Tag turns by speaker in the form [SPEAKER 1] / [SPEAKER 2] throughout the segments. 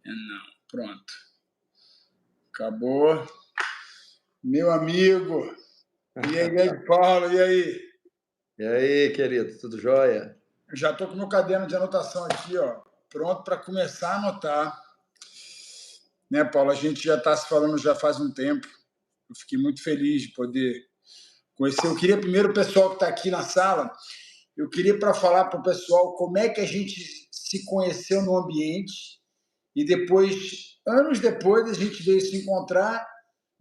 [SPEAKER 1] Não, pronto. Acabou. Meu amigo. E aí, Paulo, e aí?
[SPEAKER 2] E aí, querido, tudo jóia?
[SPEAKER 1] Já estou com meu caderno de anotação aqui, ó, pronto para começar a anotar. Né, Paulo? A gente já está se falando já faz um tempo. Eu fiquei muito feliz de poder conhecer. Eu queria primeiro o pessoal que está aqui na sala, eu queria para falar para o pessoal como é que a gente se conheceu no ambiente e depois, anos depois, a gente veio se encontrar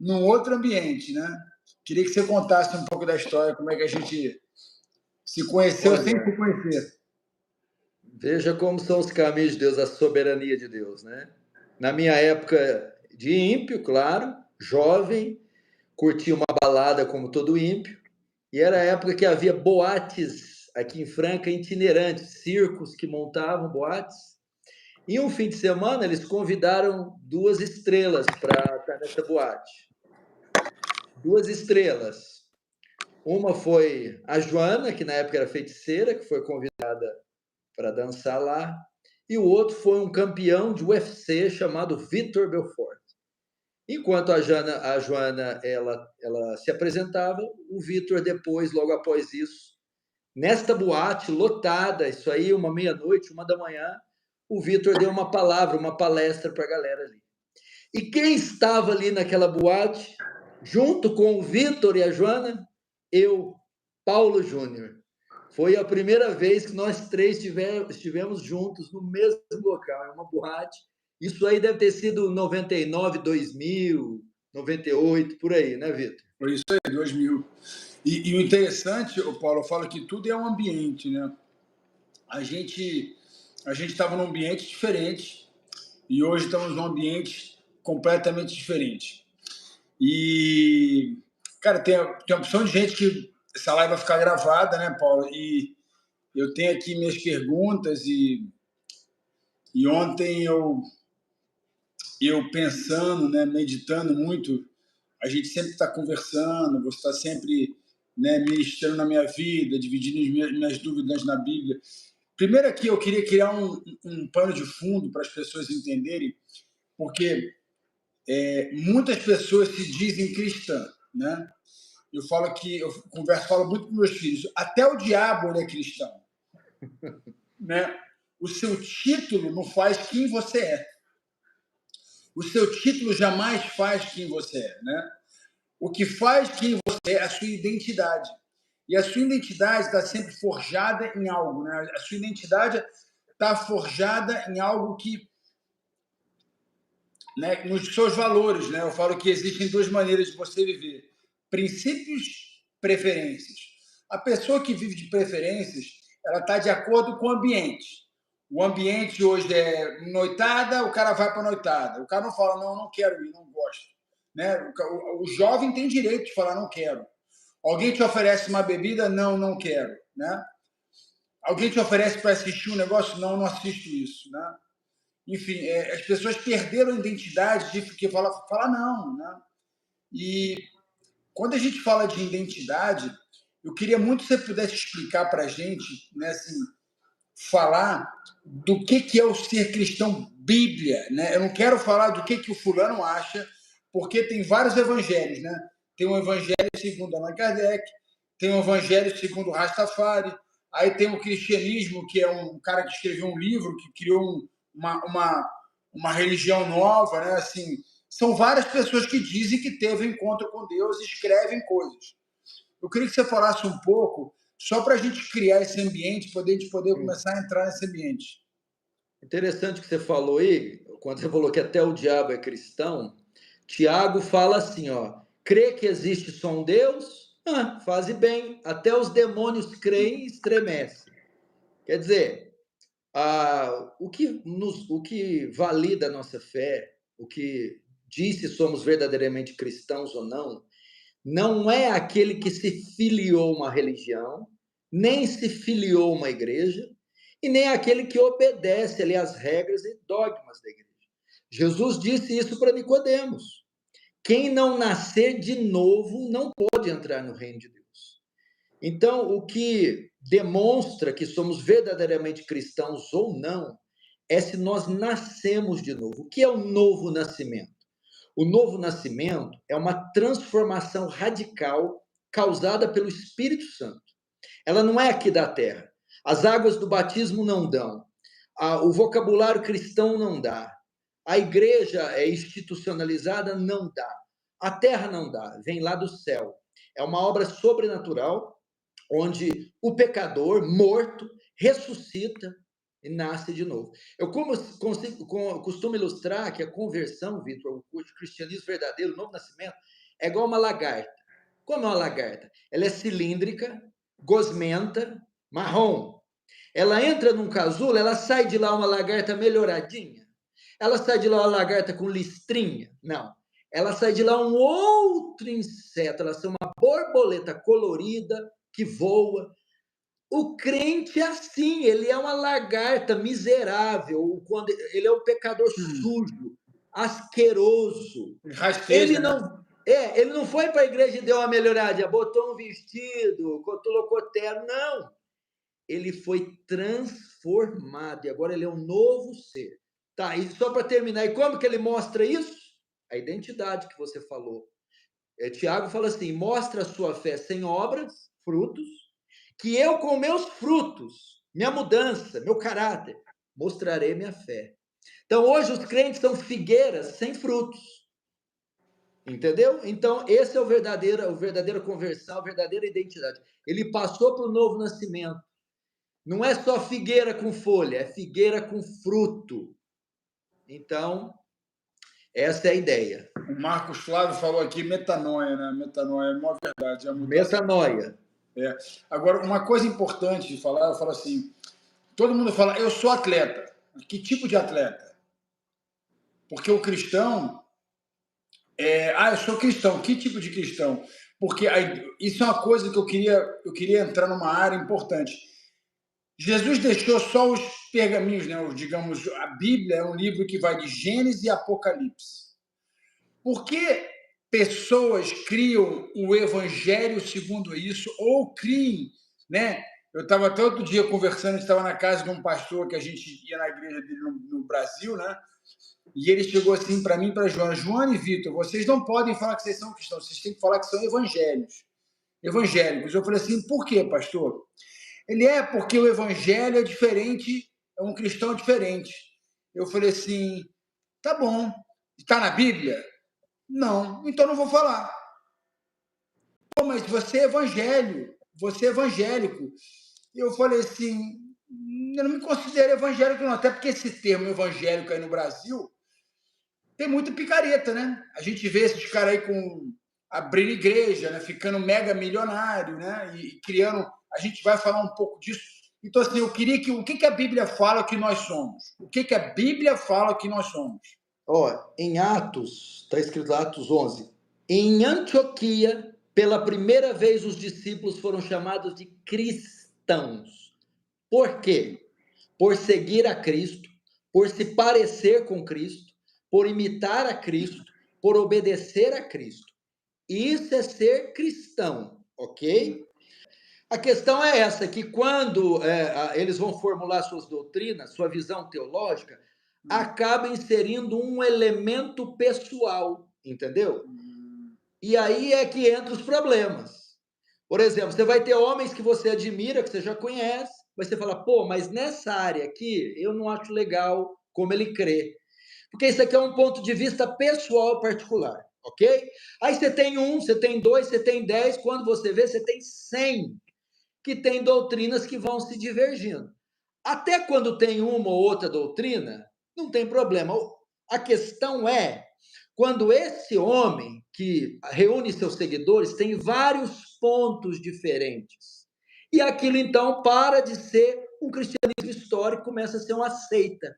[SPEAKER 1] num outro ambiente, né? Queria que você contasse um pouco da história, como é que a gente se conheceu sem se conhecer.
[SPEAKER 2] Veja como são os caminhos de Deus, a soberania de Deus, né? Na minha época de ímpio, claro, jovem, curtia uma balada como todo ímpio, e era a época que havia boates aqui em Franca, itinerantes, circos que montavam boates. E um fim de semana eles convidaram 2 estrelas para estar nessa boate. 2 estrelas. Uma foi a Joana, que na época era feiticeira, que foi convidada para dançar lá, e o outro foi um campeão de UFC chamado Vitor Belfort. Enquanto a Joana ela se apresentava, o Vitor depois, logo após isso, nesta boate lotada, isso aí, 1h30, 1h da manhã, o Vitor deu uma palavra, uma palestra para a galera ali. E quem estava ali naquela boate, junto com o Vitor e a Joana? Eu, Paulo Júnior. Foi a primeira vez que nós 3 estivemos juntos no mesmo local, em uma boate. Isso aí deve ter sido 99, 2000, 98, por aí, né, Vitor?
[SPEAKER 1] Foi isso aí, 2000. E o interessante, Paulo, eu falo que tudo é um ambiente, né? A gente estava num ambiente diferente e hoje estamos num ambiente completamente diferente. E, cara, tem uma opção de gente que essa live vai ficar gravada, né, Paulo? E eu tenho aqui minhas perguntas e ontem eu pensando, né, meditando muito, a gente sempre está conversando, você está sempre, né, ministrando na minha vida, dividindo as minhas dúvidas na Bíblia. Primeiro aqui eu queria criar um pano de fundo para as pessoas entenderem, porque muitas pessoas se dizem cristãs, né? Falo muito com meus filhos, até o diabo ele é cristão, né? O seu título não faz quem você é. O seu título jamais faz quem você é, né? O que faz quem você é a sua identidade. E a sua identidade está sempre forjada em algo, né? A sua identidade está forjada em algo que, né, nos seus valores, né? Eu falo que existem 2 maneiras de você viver: princípios, preferências. A pessoa que vive de preferências, ela está de acordo com o ambiente. O ambiente hoje é noitada, o cara vai para noitada. O cara não fala, não quero ir, não gosto. Né? O jovem tem direito de falar, não quero. Alguém te oferece uma bebida, não quero. Né? Alguém te oferece para assistir um negócio, não assisto isso. Né? Enfim, as pessoas perderam a identidade de falar não. Né? E quando a gente fala de identidade, eu queria muito que você pudesse explicar para a gente, né, assim, falar do que é o ser cristão Bíblia, né? Eu não quero falar do que o fulano acha, porque tem vários evangelhos, né? Tem um evangelho segundo Allan Kardec, tem um evangelho segundo Rastafari, aí tem o cristianismo, que é um cara que escreveu um livro, que criou uma religião nova, né? Assim, são várias pessoas que dizem que teve encontro com Deus e escrevem coisas. Eu queria que você falasse um pouco, só para a gente criar esse ambiente, a gente poder começar a entrar nesse ambiente.
[SPEAKER 2] Interessante que você falou aí, quando você falou que até o diabo é cristão, Tiago fala assim, ó, crê que existe só um Deus? Faze bem, até os demônios creem e estremecem. Quer dizer, o que valida a nossa fé, o que diz se somos verdadeiramente cristãos ou não é aquele que se filiou a uma religião, nem se filiou a uma igreja, e nem aquele que obedece ali às regras e dogmas da igreja. Jesus disse isso para Nicodemos. Quem não nascer de novo não pode entrar no reino de Deus. Então, o que demonstra que somos verdadeiramente cristãos ou não é se nós nascemos de novo. O que é o novo nascimento? O novo nascimento é uma transformação radical causada pelo Espírito Santo. Ela não é aqui da terra. As águas do batismo não dão. O vocabulário cristão não dá. A igreja é institucionalizada, não dá. A terra não dá, vem lá do céu. É uma obra sobrenatural, onde o pecador morto ressuscita e nasce de novo. Eu costumo ilustrar que a conversão, Vitor, o cristianismo verdadeiro, o novo nascimento, é igual uma lagarta. Como é uma lagarta? Ela é cilíndrica, gosmenta, marrom. Ela entra num casulo, ela sai de lá uma lagarta melhoradinha. Ela sai de lá uma lagarta com listrinha? Não. Ela sai de lá um outro inseto, ela sai uma borboleta colorida que voa. O crente é assim, ele é uma lagarta miserável, quando ele é um pecador sujo, asqueroso.
[SPEAKER 1] Rasteja, né?
[SPEAKER 2] Ele não foi para a igreja e deu uma melhoradinha, botou um vestido, colocou terno, não. Ele foi transformado e agora ele é um novo ser. Tá, e só para terminar, e como que ele mostra isso? A identidade que você falou. Tiago fala assim: mostra a sua fé sem obras, frutos, que eu com meus frutos, minha mudança, meu caráter, mostrarei minha fé. Então hoje os crentes são figueiras sem frutos. Entendeu? Então esse é o verdadeira conversão, a verdadeira identidade. Ele passou para o novo nascimento. Não é só figueira com folha, é figueira com fruto. Então, essa é a ideia.
[SPEAKER 1] O Marcos Flávio falou aqui metanoia, né? Metanoia é uma verdade. É
[SPEAKER 2] Metanoia.
[SPEAKER 1] Agora, uma coisa importante de falar, eu falo assim, todo mundo fala, eu sou atleta. Que tipo de atleta? Porque o cristão... eu sou cristão. Que tipo de cristão? Porque isso é uma coisa que eu queria entrar numa área importante. Jesus deixou só os pergaminhos, né? Digamos, a Bíblia é um livro que vai de Gênesis e Apocalipse. Por que pessoas criam o evangelho segundo isso, ou criem, né? Eu estava até outro dia conversando, estava na casa de um pastor que a gente ia na igreja dele no Brasil, né? E ele chegou assim para mim, para Joana e Vitor, vocês não podem falar que vocês são cristãos, vocês têm que falar que são evangélicos. Eu falei assim, por quê, pastor? Ele porque o evangelho é diferente, é um cristão diferente. Eu falei assim, tá bom, está na Bíblia? Não, então não vou falar. Pô, mas você é evangélico. E eu falei assim, eu não me considero evangélico não, até porque esse termo evangélico aí no Brasil tem muita picareta, né? A gente vê esses caras aí abrindo igreja, né? Ficando mega milionário, né? E criando... A gente vai falar um pouco disso. Então, assim, eu queria o que a Bíblia fala que nós somos? O que a Bíblia fala que nós somos?
[SPEAKER 2] Em Atos, está escrito lá, Atos 11, em Antioquia, pela primeira vez os discípulos foram chamados de cristãos. Por quê? Por seguir a Cristo, por se parecer com Cristo, por imitar a Cristo, por obedecer a Cristo. Isso é ser cristão, ok? A questão é essa, que quando eles vão formular suas doutrinas, sua visão teológica, acaba inserindo um elemento pessoal, entendeu? E aí é que entra os problemas. Por exemplo, você vai ter homens que você admira, que você já conhece, mas você fala, pô, mas nessa área aqui, eu não acho legal como ele crê. Porque isso aqui é um ponto de vista pessoal particular, ok? Aí você tem um, você tem dois, você tem 10, quando você vê, você tem 100 que tem doutrinas que vão se divergindo. Até quando tem uma ou outra doutrina, não tem problema. A questão é quando esse homem que reúne seus seguidores tem vários pontos diferentes. E aquilo então para de ser um cristianismo histórico, começa a ser uma seita.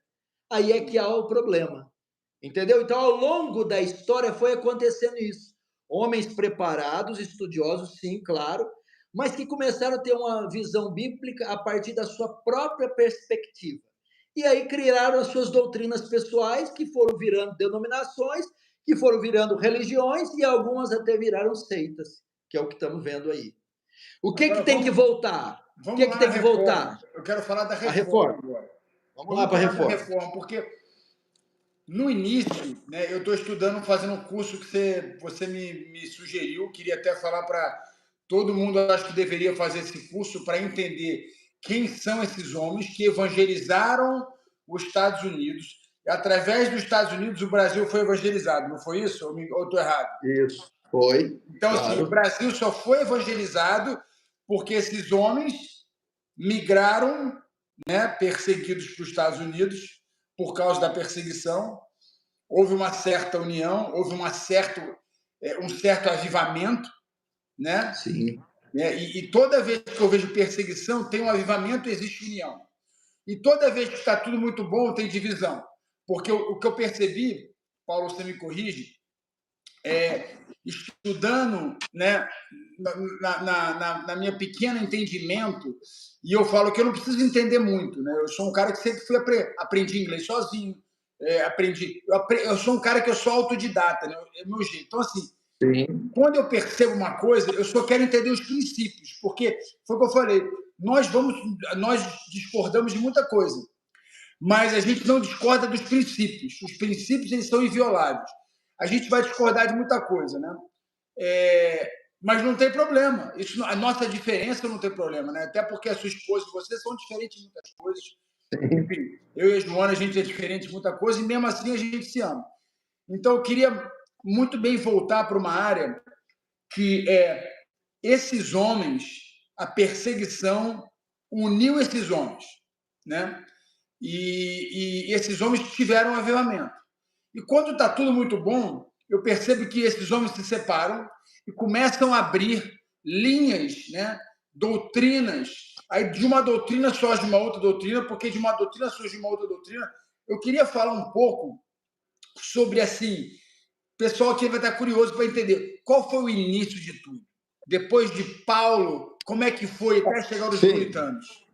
[SPEAKER 2] Aí é que há o problema. Entendeu? Então, ao longo da história foi acontecendo isso. Homens preparados, estudiosos, sim, claro, mas que começaram a ter uma visão bíblica a partir da sua própria perspectiva. E aí criaram as suas doutrinas pessoais, que foram virando denominações, que foram virando religiões, e algumas até viraram seitas, que é o que estamos vendo aí. O que, que tem que voltar? O que, que tem que voltar?
[SPEAKER 1] Eu quero falar da
[SPEAKER 2] reforma
[SPEAKER 1] agora.
[SPEAKER 2] Vamos lá para a reforma.
[SPEAKER 1] Porque no início, né, eu estou estudando, fazendo um curso que você me sugeriu, queria até falar para todo mundo, acho que deveria fazer esse curso para entender quem são esses homens que evangelizaram os Estados Unidos. E, através dos Estados Unidos, o Brasil foi evangelizado, não foi isso? Ou estou errado?
[SPEAKER 2] Isso, foi.
[SPEAKER 1] Então, claro. Assim, o Brasil só foi evangelizado porque esses homens migraram, né, perseguidos para os Estados Unidos por causa da perseguição. Houve uma certa união, houve um certo avivamento, né?
[SPEAKER 2] Sim.
[SPEAKER 1] E toda vez que eu vejo perseguição, tem um avivamento, existe união. E toda vez que está tudo muito bom, tem divisão. Porque o que eu percebi, Paulo, você me corrige, estudando, né, na minha pequena entendimento, e eu falo que eu não preciso entender muito, né? Eu sou um cara que sempre aprendi inglês sozinho, eu sou um cara que eu sou autodidata, né? É meu jeito. Então, assim, sim, quando eu percebo uma coisa, eu só quero entender os princípios, porque foi o que eu falei, nós discordamos de muita coisa, mas a gente não discorda dos princípios. Os princípios, eles são invioláveis. A gente vai discordar de muita coisa, né? Mas não tem problema. A nossa diferença não tem problema, né? Até porque a sua esposa e você são diferentes em muitas coisas. Enfim, eu e a Joana, a gente é diferente em muita coisa e mesmo assim a gente se ama. Então, eu queria muito bem voltar para uma área que esses homens, a perseguição uniu esses homens, né? E esses homens tiveram um avivamento. E quando está tudo muito bom, eu percebo que esses homens se separam e começam a abrir linhas, né? Doutrinas. Aí de uma doutrina surge uma outra doutrina, porque de uma doutrina surge uma outra doutrina. Eu queria falar um pouco sobre, assim, o pessoal aqui vai estar curioso para entender qual foi o início de tudo. Depois de Paulo, como é que foi até chegar aos puritanos?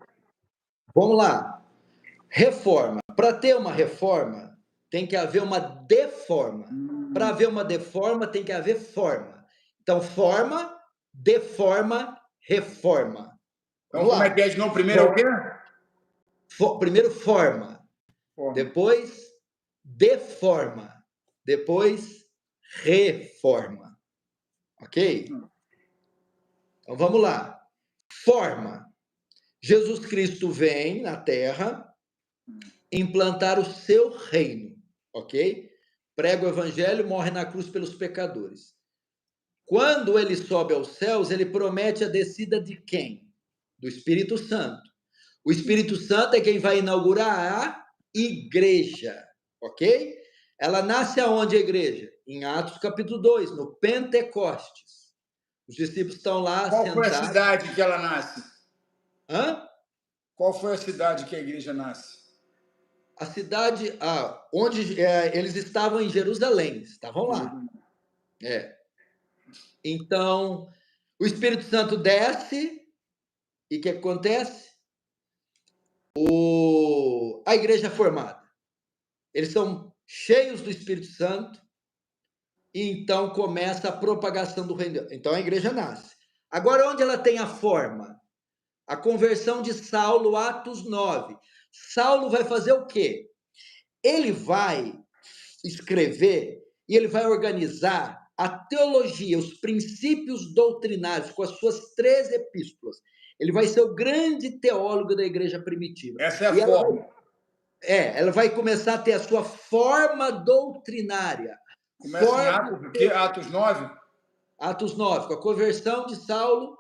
[SPEAKER 2] Vamos lá. Reforma. Para ter uma reforma, tem que haver uma deforma. Para haver uma deforma, tem que haver forma. Então, forma, deforma, reforma.
[SPEAKER 1] Então, como é que é de novo? Primeiro é o quê?
[SPEAKER 2] Primeiro, forma. Depois, deforma. Depois, reforma. Ok? Então, vamos lá. Forma. Jesus Cristo vem na Terra implantar o seu reino, ok? Prega o evangelho, morre na cruz pelos pecadores. Quando ele sobe aos céus, ele promete a descida de quem? Do Espírito Santo. O Espírito Santo é quem vai inaugurar a igreja, ok? Ela nasce aonde a igreja? Em Atos capítulo 2, no Pentecostes. Os discípulos estão lá
[SPEAKER 1] sentados.
[SPEAKER 2] Qual
[SPEAKER 1] foi a cidade que ela nasce?
[SPEAKER 2] Hã?
[SPEAKER 1] Qual foi a cidade que a igreja nasce?
[SPEAKER 2] A cidade onde eles estavam em Jerusalém, estavam lá. Então, o Espírito Santo desce e o que acontece? A igreja é formada. Eles são cheios do Espírito Santo e então começa a propagação do reino. Então, a igreja nasce. Agora, onde ela tem a forma? A conversão de Saulo, Atos 9. Saulo vai fazer o quê? Ele vai escrever e ele vai organizar a teologia, os princípios doutrinários com as suas 13 epístolas. Ele vai ser o grande teólogo da igreja primitiva.
[SPEAKER 1] Essa é a forma.
[SPEAKER 2] Ela vai começar a ter a sua forma doutrinária.
[SPEAKER 1] Começa em Atos, o quê? Atos 9?
[SPEAKER 2] Atos 9, com a conversão de Saulo,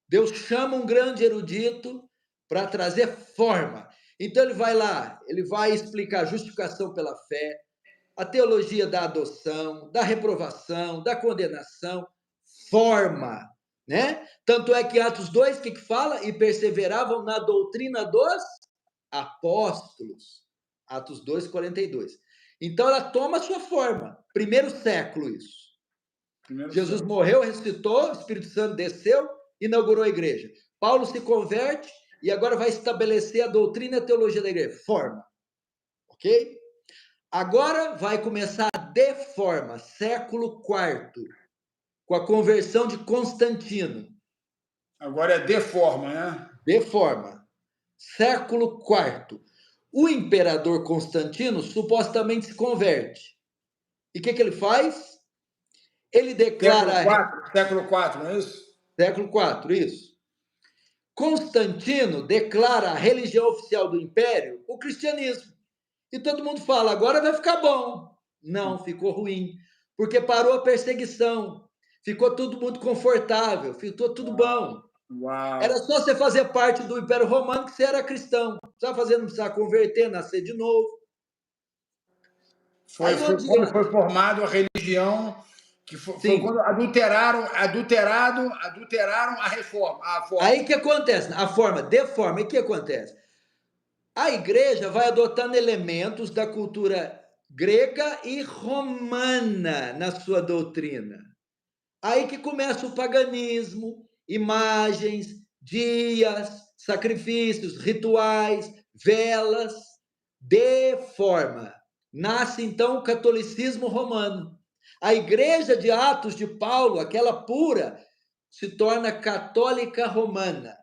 [SPEAKER 2] Deus chama um grande erudito para trazer forma. Então ele vai lá, ele vai explicar a justificação pela fé, a teologia da adoção, da reprovação, da condenação, forma, né? Tanto é que Atos 2, o que fala? E perseveravam na doutrina dos apóstolos. Atos 2, 42. Então ela toma a sua forma. Primeiro século isso. Jesus morreu, ressuscitou, o Espírito Santo desceu, inaugurou a igreja. Paulo se converte e agora vai estabelecer a doutrina e a teologia da igreja. Forma. Ok? Agora vai começar a deforma, século IV, com a conversão de Constantino.
[SPEAKER 1] Agora é deforma, né?
[SPEAKER 2] Deforma. Século IV. O imperador Constantino supostamente se converte. E o que ele faz? Ele declara...
[SPEAKER 1] Século IV, não é isso?
[SPEAKER 2] Século IV, isso. Constantino declara a religião oficial do império o cristianismo. E todo mundo fala, agora vai ficar bom. Não, ficou ruim. Porque parou a perseguição. Ficou todo mundo confortável. Ficou tudo bom.
[SPEAKER 1] Uau.
[SPEAKER 2] Era só você fazer parte do Império Romano que você era cristão. Não precisava fazer, não precisava converter, nascer de novo.
[SPEAKER 1] Foi quando foi formada a religião, que foi quando adulteraram a reforma.
[SPEAKER 2] Aí que acontece? A forma, deforma. E o que acontece? A igreja vai adotando elementos da cultura grega e romana na sua doutrina. Aí que começa o paganismo, imagens, dias, sacrifícios, rituais, velas, deforma. Nasce então o catolicismo romano. A igreja de Atos de Paulo, aquela pura, se torna católica romana.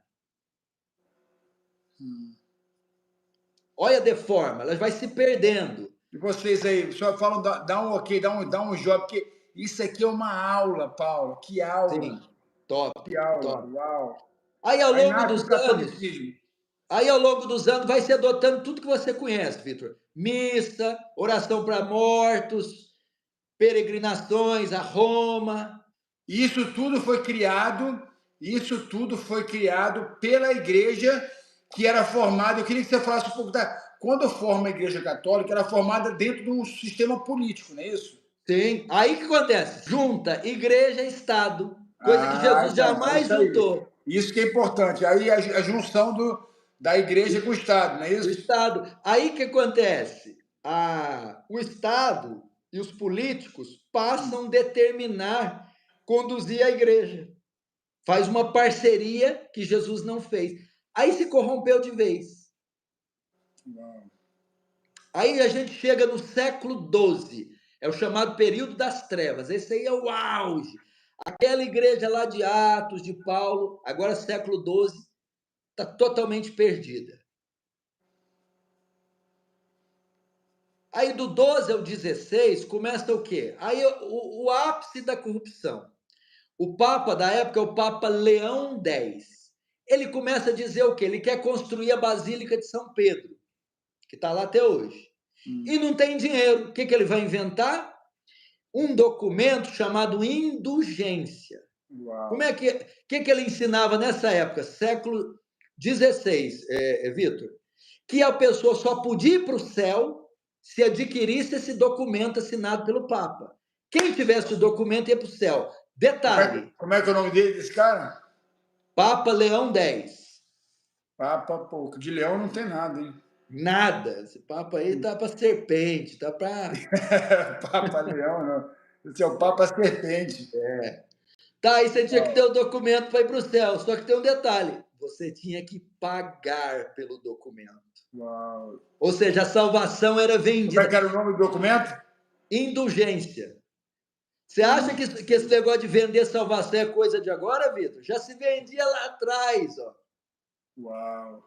[SPEAKER 2] Olha a deforma, ela vai se perdendo.
[SPEAKER 1] E vocês aí, só falam, dá um ok, dá um job, porque isso aqui é uma aula, Paulo. Que aula.
[SPEAKER 2] Sim, top.
[SPEAKER 1] Que aula,
[SPEAKER 2] top.
[SPEAKER 1] uau.
[SPEAKER 2] Aí ao longo dos anos vai se adotando tudo que você conhece, Vitor. Missa, oração para mortos, peregrinações a Roma.
[SPEAKER 1] Isso tudo foi criado pela igreja que era formada. Eu queria que você falasse um pouco quando forma a Igreja Católica, era formada dentro de um sistema político, não é isso?
[SPEAKER 2] Sim. Aí o que acontece? Junta igreja e Estado, coisa que Jesus jamais juntou.
[SPEAKER 1] Isso que é importante. Aí a junção da igreja com o Estado, não é isso?
[SPEAKER 2] O Estado. Aí o que acontece? O Estado e os políticos passam a determinar, conduzir a igreja. Faz uma parceria que Jesus não fez. Aí se corrompeu de vez. Aí a gente chega no século XII, é o chamado período das trevas. Esse aí é o auge. Aquela igreja lá de Atos, de Paulo, agora século XII, está totalmente perdida. Aí do 12 ao 16 começa o quê? Aí o ápice da corrupção. O Papa da época é o Papa Leão X. Ele começa a dizer o quê? Ele quer construir a Basílica de São Pedro, que está lá até hoje. E não tem dinheiro. O que ele vai inventar? Um documento chamado indulgência.
[SPEAKER 1] Uau.
[SPEAKER 2] Como é que ele ensinava nessa época, século XVI, Vitor? Que a pessoa só podia ir para o céu se adquirisse esse documento assinado pelo Papa. Quem tivesse o documento ia para o céu. Detalhe.
[SPEAKER 1] Como é que é o nome desse cara?
[SPEAKER 2] Papa Leão X.
[SPEAKER 1] Papa, pô, de leão não tem nada, hein?
[SPEAKER 2] Nada. Esse Papa aí tá para serpente, tá para...
[SPEAKER 1] Papa Leão, não. Esse é o Papa Serpente.
[SPEAKER 2] Tá, aí você tinha que ter o documento para ir para o céu. Só que tem um detalhe. Você tinha que pagar pelo documento.
[SPEAKER 1] Uau.
[SPEAKER 2] Ou seja, a salvação era vendida.
[SPEAKER 1] Como é que era o nome do documento?
[SPEAKER 2] Indulgência. Você acha que esse negócio de vender salvação é coisa de agora, Vitor? Já se vendia lá atrás, ó.
[SPEAKER 1] Uau.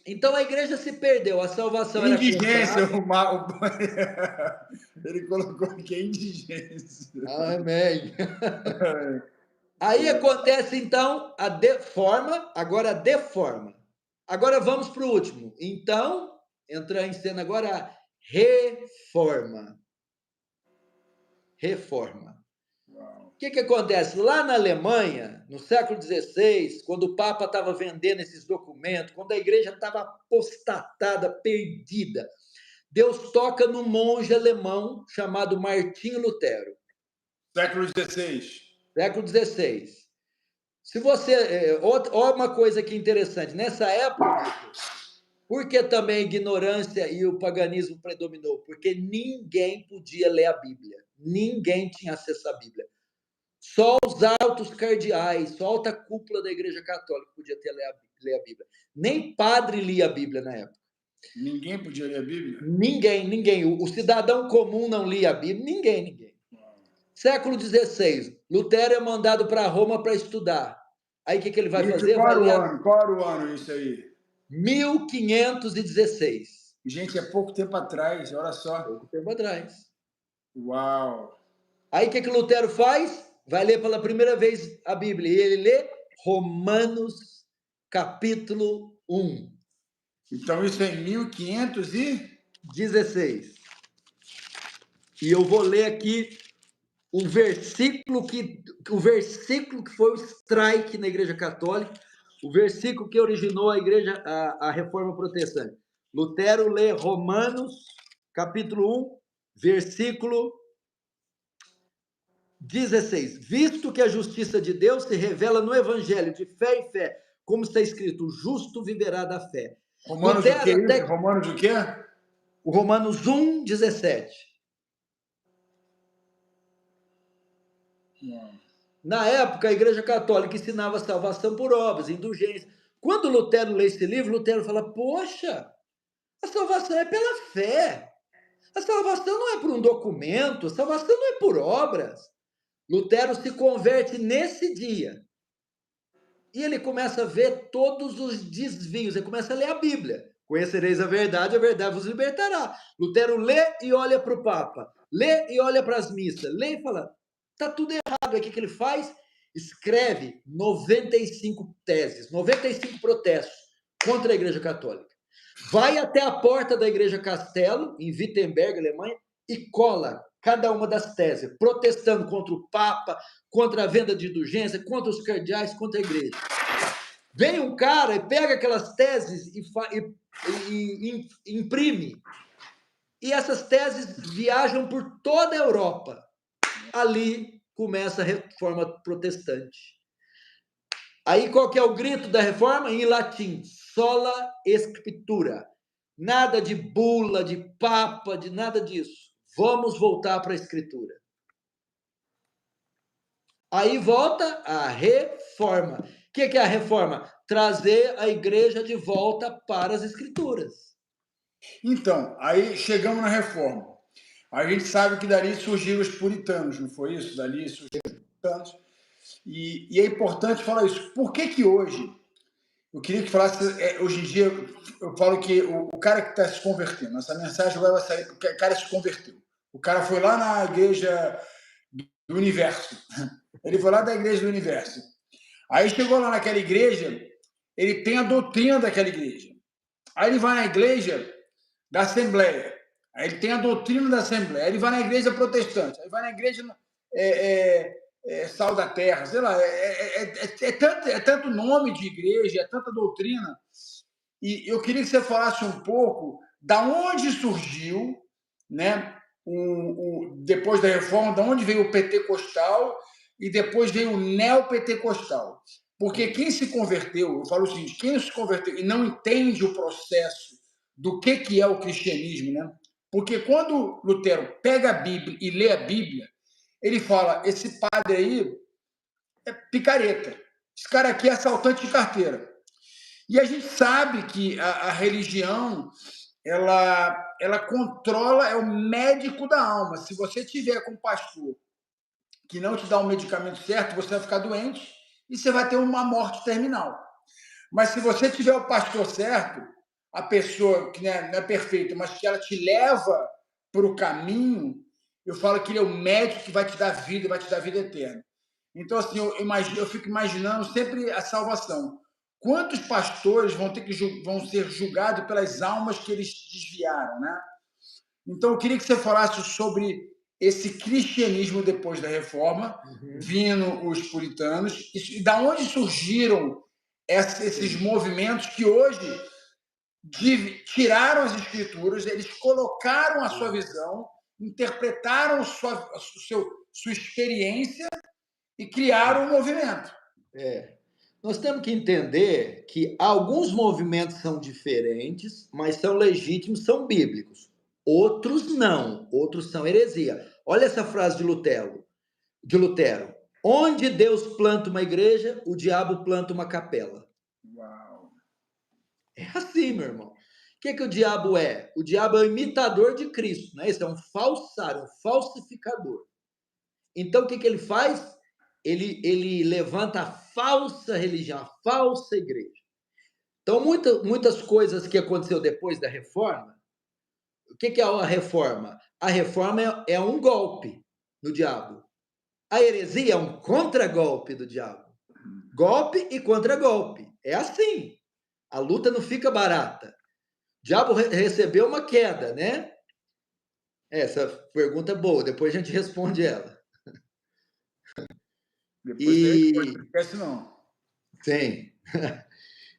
[SPEAKER 2] Então a igreja se perdeu, a salvação
[SPEAKER 1] indigência, era ele colocou que é indigência.
[SPEAKER 2] Amém. Aí acontece então a deforma, agora a deforma. Agora vamos para o último. Então, entra em cena agora a reforma. Reforma. O que acontece? Lá na Alemanha, no século XVI, quando o Papa estava vendendo esses documentos, quando a igreja estava apostatada, perdida, Deus toca num monge alemão chamado Martinho Lutero.
[SPEAKER 1] Século XVI.
[SPEAKER 2] Século XVI. Se você... Olha uma coisa que interessante. Nessa época, por que também a ignorância e o paganismo predominou? Porque ninguém podia ler a Bíblia. Ninguém tinha acesso à Bíblia. Só os altos cardeais, só a alta cúpula da Igreja Católica podia ler a Bíblia. Nem padre lia a Bíblia na época.
[SPEAKER 1] Ninguém podia ler a Bíblia?
[SPEAKER 2] Ninguém. O cidadão comum não lia a Bíblia. Ninguém. Século XVI, Lutero é mandado para Roma para estudar. Aí o que ele vai fazer?
[SPEAKER 1] Qual era o ano isso aí?
[SPEAKER 2] 1516.
[SPEAKER 1] Gente, é pouco tempo atrás, olha só.
[SPEAKER 2] Pouco tempo atrás.
[SPEAKER 1] Uau!
[SPEAKER 2] Aí o que Lutero faz? Vai ler pela primeira vez a Bíblia. E ele lê Romanos, capítulo 1.
[SPEAKER 1] Então, isso é em 1516.
[SPEAKER 2] E eu vou ler aqui o versículo que foi o strike na Igreja Católica, o versículo que originou a Reforma Protestante. Lutero lê Romanos, capítulo 1, versículo 16. Visto que a justiça de Deus se revela no Evangelho de fé em fé, como está escrito, o justo viverá da fé.
[SPEAKER 1] Romanos o quê? Romanos o quê?
[SPEAKER 2] O Romanos 1, 17. Na época, a Igreja Católica ensinava a salvação por obras, indulgência. Quando Lutero lê esse livro, Lutero fala, poxa, a salvação é pela fé. A salvação não é por um documento, a salvação não é por obras. Lutero se converte nesse dia. E ele começa a ver todos os desvios, ele começa a ler a Bíblia. Conhecereis a verdade vos libertará. Lutero lê e olha para o Papa, lê e olha para as missas, lê e fala, está tudo errado. Aí o que ele faz? Escreve 95 teses, 95 protestos contra a Igreja Católica. Vai até a porta da Igreja Castelo, em Wittenberg, Alemanha, e cola cada uma das teses, protestando contra o Papa, contra a venda de indulgência, contra os cardeais, contra a Igreja. Vem um cara e pega aquelas teses e imprime. E essas teses viajam por toda a Europa. Ali começa a Reforma Protestante. Aí qual que é o grito da Reforma? Em latim, sola scriptura. Nada de bula, de papa, de nada disso. Vamos voltar para a Escritura. Aí volta a Reforma. O que é a Reforma? Trazer a igreja de volta para as Escrituras.
[SPEAKER 1] Então, aí chegamos na Reforma. A gente sabe que dali surgiram os puritanos, não foi isso? Dali surgiram os puritanos. E é importante falar isso. Por que hoje, eu queria que falasse, hoje em dia, eu falo que o cara que está se convertendo, essa mensagem agora vai sair, porque o cara se converteu. O cara foi lá na igreja do universo. Ele foi lá da igreja do universo. Aí chegou lá naquela igreja, ele tem a doutrina daquela igreja. Aí ele vai na igreja da Assembleia. Aí ele tem a doutrina da Assembleia. Aí ele vai na igreja protestante. Aí vai na igreja Sal da Terra. Sei lá. É tanto nome de igreja, é tanta doutrina. E eu queria que você falasse um pouco da onde surgiu, né, depois da reforma, da onde veio o pentecostal e depois veio o neopentecostal. Porque quem se converteu, eu falo o seguinte, quem se converteu e não entende o processo do que é o cristianismo, né? Porque quando Lutero pega a Bíblia e lê a Bíblia, ele fala, esse padre aí é picareta, esse cara aqui é assaltante de carteira. E a gente sabe que a religião, ela controla, é o médico da alma. Se você tiver com um pastor que não te dá o medicamento certo, você vai ficar doente e você vai ter uma morte terminal. Mas se você tiver o pastor certo, a pessoa que não é perfeita, mas que ela te leva para o caminho, eu falo que ele é o médico que vai te dar vida, vai te dar vida eterna. Então, assim, eu fico imaginando sempre a salvação. Quantos pastores vão ser julgados pelas almas que eles desviaram, né? Então, eu queria que você falasse sobre esse cristianismo depois da reforma, vindo os puritanos, e da onde surgiram esses movimentos que hoje tiraram as escrituras, eles colocaram a sua visão, interpretaram sua experiência e criaram um movimento.
[SPEAKER 2] Nós temos que entender que alguns movimentos são diferentes, mas são legítimos, são bíblicos. Outros não, outros são heresia. Olha essa frase de Lutero. Onde Deus planta uma igreja, o diabo planta uma capela.
[SPEAKER 1] Uau.
[SPEAKER 2] É assim, meu irmão. O que o diabo é? O diabo é o imitador de Cristo, né? Esse é um falsário, um falsificador. Então, o que ele faz? Ele levanta a falsa religião, a falsa igreja. Então, muitas coisas que aconteceu depois da reforma, o que é a reforma? A reforma é um golpe no diabo. A heresia é um contragolpe do diabo. Golpe e contragolpe. É assim. A luta não fica barata. O diabo recebeu uma queda, né? Essa pergunta é boa, depois a gente responde ela.
[SPEAKER 1] Depois você responde, não esquece não.
[SPEAKER 2] Sim.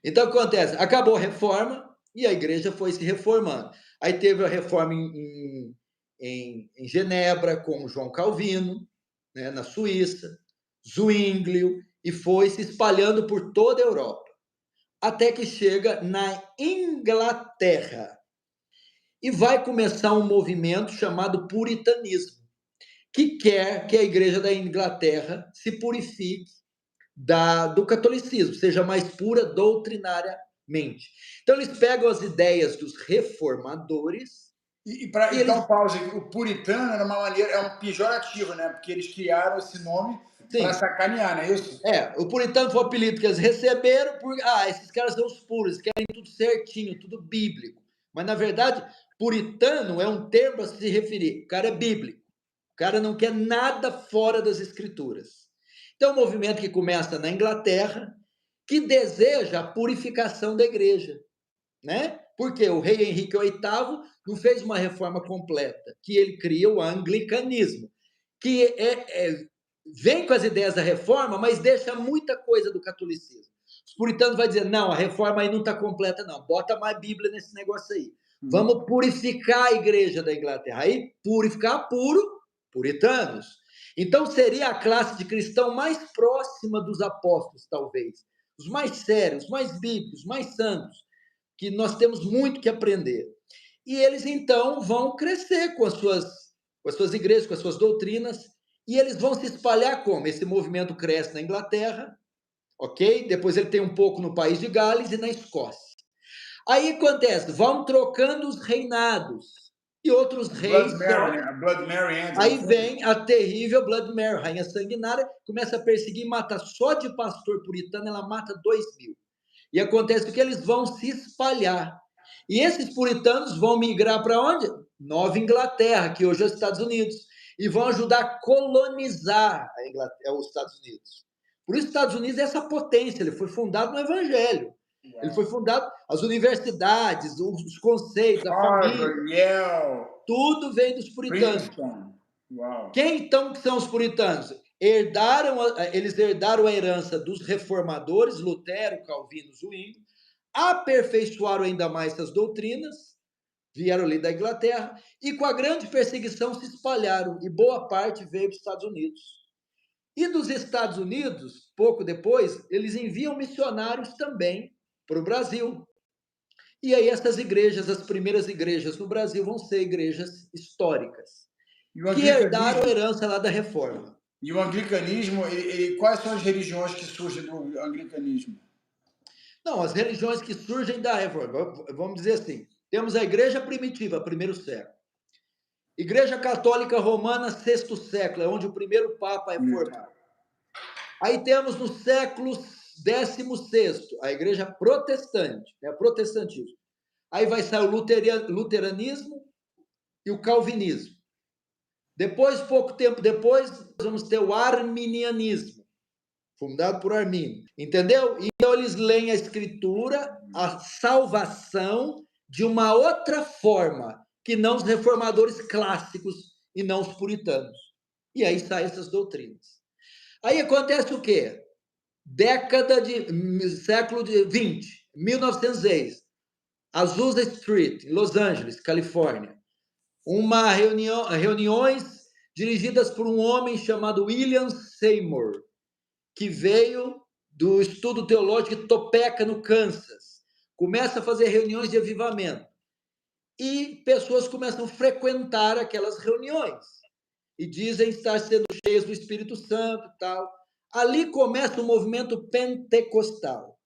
[SPEAKER 2] Então, o que acontece? Acabou a reforma e a igreja foi se reformando. Aí teve a reforma em Genebra, com João Calvino, né, na Suíça, Zwinglio, e foi se espalhando por toda a Europa, até que chega na Inglaterra. E vai começar um movimento chamado puritanismo, que quer que a igreja da Inglaterra se purifique do catolicismo, seja mais pura doutrinariamente. Então, eles pegam as ideias dos reformadores.
[SPEAKER 1] E para dar um pause aqui, o puritano era uma maneira, é um pejorativo, né? Porque eles criaram esse nome para sacanear, não é isso?
[SPEAKER 2] O puritano foi o apelido que eles receberam por. Esses caras são os puros, querem tudo certinho, tudo bíblico. Mas, na verdade, puritano é um termo a se referir. O cara é bíblico. O cara não quer nada fora das escrituras. Então, é um movimento que começa na Inglaterra, que deseja a purificação da igreja, né? Porque o rei Henrique VIII não fez uma reforma completa, que ele cria o anglicanismo, que vem com as ideias da reforma, mas deixa muita coisa do catolicismo. Os puritanos vão dizer, não, a reforma aí não está completa, não. Bota mais Bíblia nesse negócio aí. Vamos purificar a igreja da Inglaterra. Aí, purificar puro, puritanos. Então, seria a classe de cristão mais próxima dos apóstolos, talvez. Os mais sérios, mais bíblicos, mais santos, que nós temos muito que aprender. E eles, então, vão crescer com as suas igrejas, com as suas doutrinas, e eles vão se espalhar como? Esse movimento cresce na Inglaterra, ok? Depois ele tem um pouco no país de Gales e na Escócia. Aí acontece, vão trocando os reinados. E outros reis.
[SPEAKER 1] Blood Mary, né? Blood Mary entra.
[SPEAKER 2] Aí vem a terrível Blood Mary, rainha sanguinária, começa a perseguir e mata só de pastor puritano, ela mata 2.000. E acontece que eles vão se espalhar. E esses puritanos vão migrar para onde? Nova Inglaterra, que hoje é os Estados Unidos, e vão ajudar a colonizar os Estados Unidos. Por isso, os Estados Unidos é essa potência, ele foi fundado no Evangelho. Ele foi fundado, as universidades, os conceitos, a família,
[SPEAKER 1] Yale,
[SPEAKER 2] tudo vem dos puritanos. Quem então que são os puritanos? Eles herdaram a herança dos reformadores, Lutero, Calvino, Zwinglio, aperfeiçoaram ainda mais essas doutrinas, vieram ali da Inglaterra, e com a grande perseguição se espalharam, e boa parte veio para os Estados Unidos. E dos Estados Unidos, pouco depois, eles enviam missionários também para o Brasil. E aí essas igrejas, as primeiras igrejas no Brasil, vão ser igrejas históricas, que herdaram a herança lá da reforma.
[SPEAKER 1] E o anglicanismo, quais são as religiões que surgem do anglicanismo?
[SPEAKER 2] Não, as religiões que surgem da reforma, vamos dizer assim, temos a igreja primitiva, primeiro século. Igreja Católica Romana, sexto século, é onde o primeiro Papa é formado. Aí temos no século XVI, a igreja protestante, protestantismo. Aí vai sair o luteranismo e o calvinismo. Depois, pouco tempo depois, vamos ter o arminianismo, fundado por Armínio, entendeu? Então eles leem a escritura, a salvação de uma outra forma, que não os reformadores clássicos e não os puritanos. E aí saem essas doutrinas. Aí acontece o quê? Século XX, 1910, Azusa Street, em Los Angeles, Califórnia. Reuniões dirigidas por um homem chamado William Seymour, que veio do estudo teológico de Topeka, no Kansas. Começa a fazer reuniões de avivamento. E pessoas começam a frequentar aquelas reuniões. E dizem estar sendo cheias do Espírito Santo e tal. Ali começa o movimento pentecostal.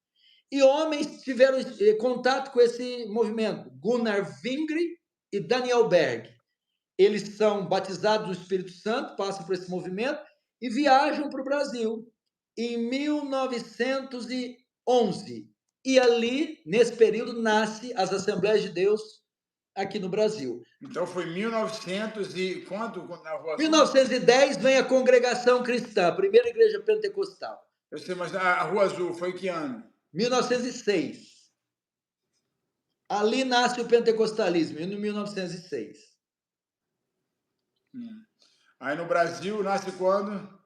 [SPEAKER 2] E homens tiveram contato com esse movimento. Gunnar Wingre e Daniel Berg. Eles são batizados no Espírito Santo, passam por esse movimento e viajam para o Brasil. Em 1911, e ali, nesse período, nasce as Assembleias de Deus aqui no Brasil.
[SPEAKER 1] Então foi 1900 e quanto na Rua Azul?
[SPEAKER 2] 1910 vem a Congregação Cristã, a primeira igreja pentecostal.
[SPEAKER 1] Eu sei, mas a Rua Azul foi que ano?
[SPEAKER 2] 1906. Ali nasce o pentecostalismo, em 1906.
[SPEAKER 1] Aí no Brasil nasce quando?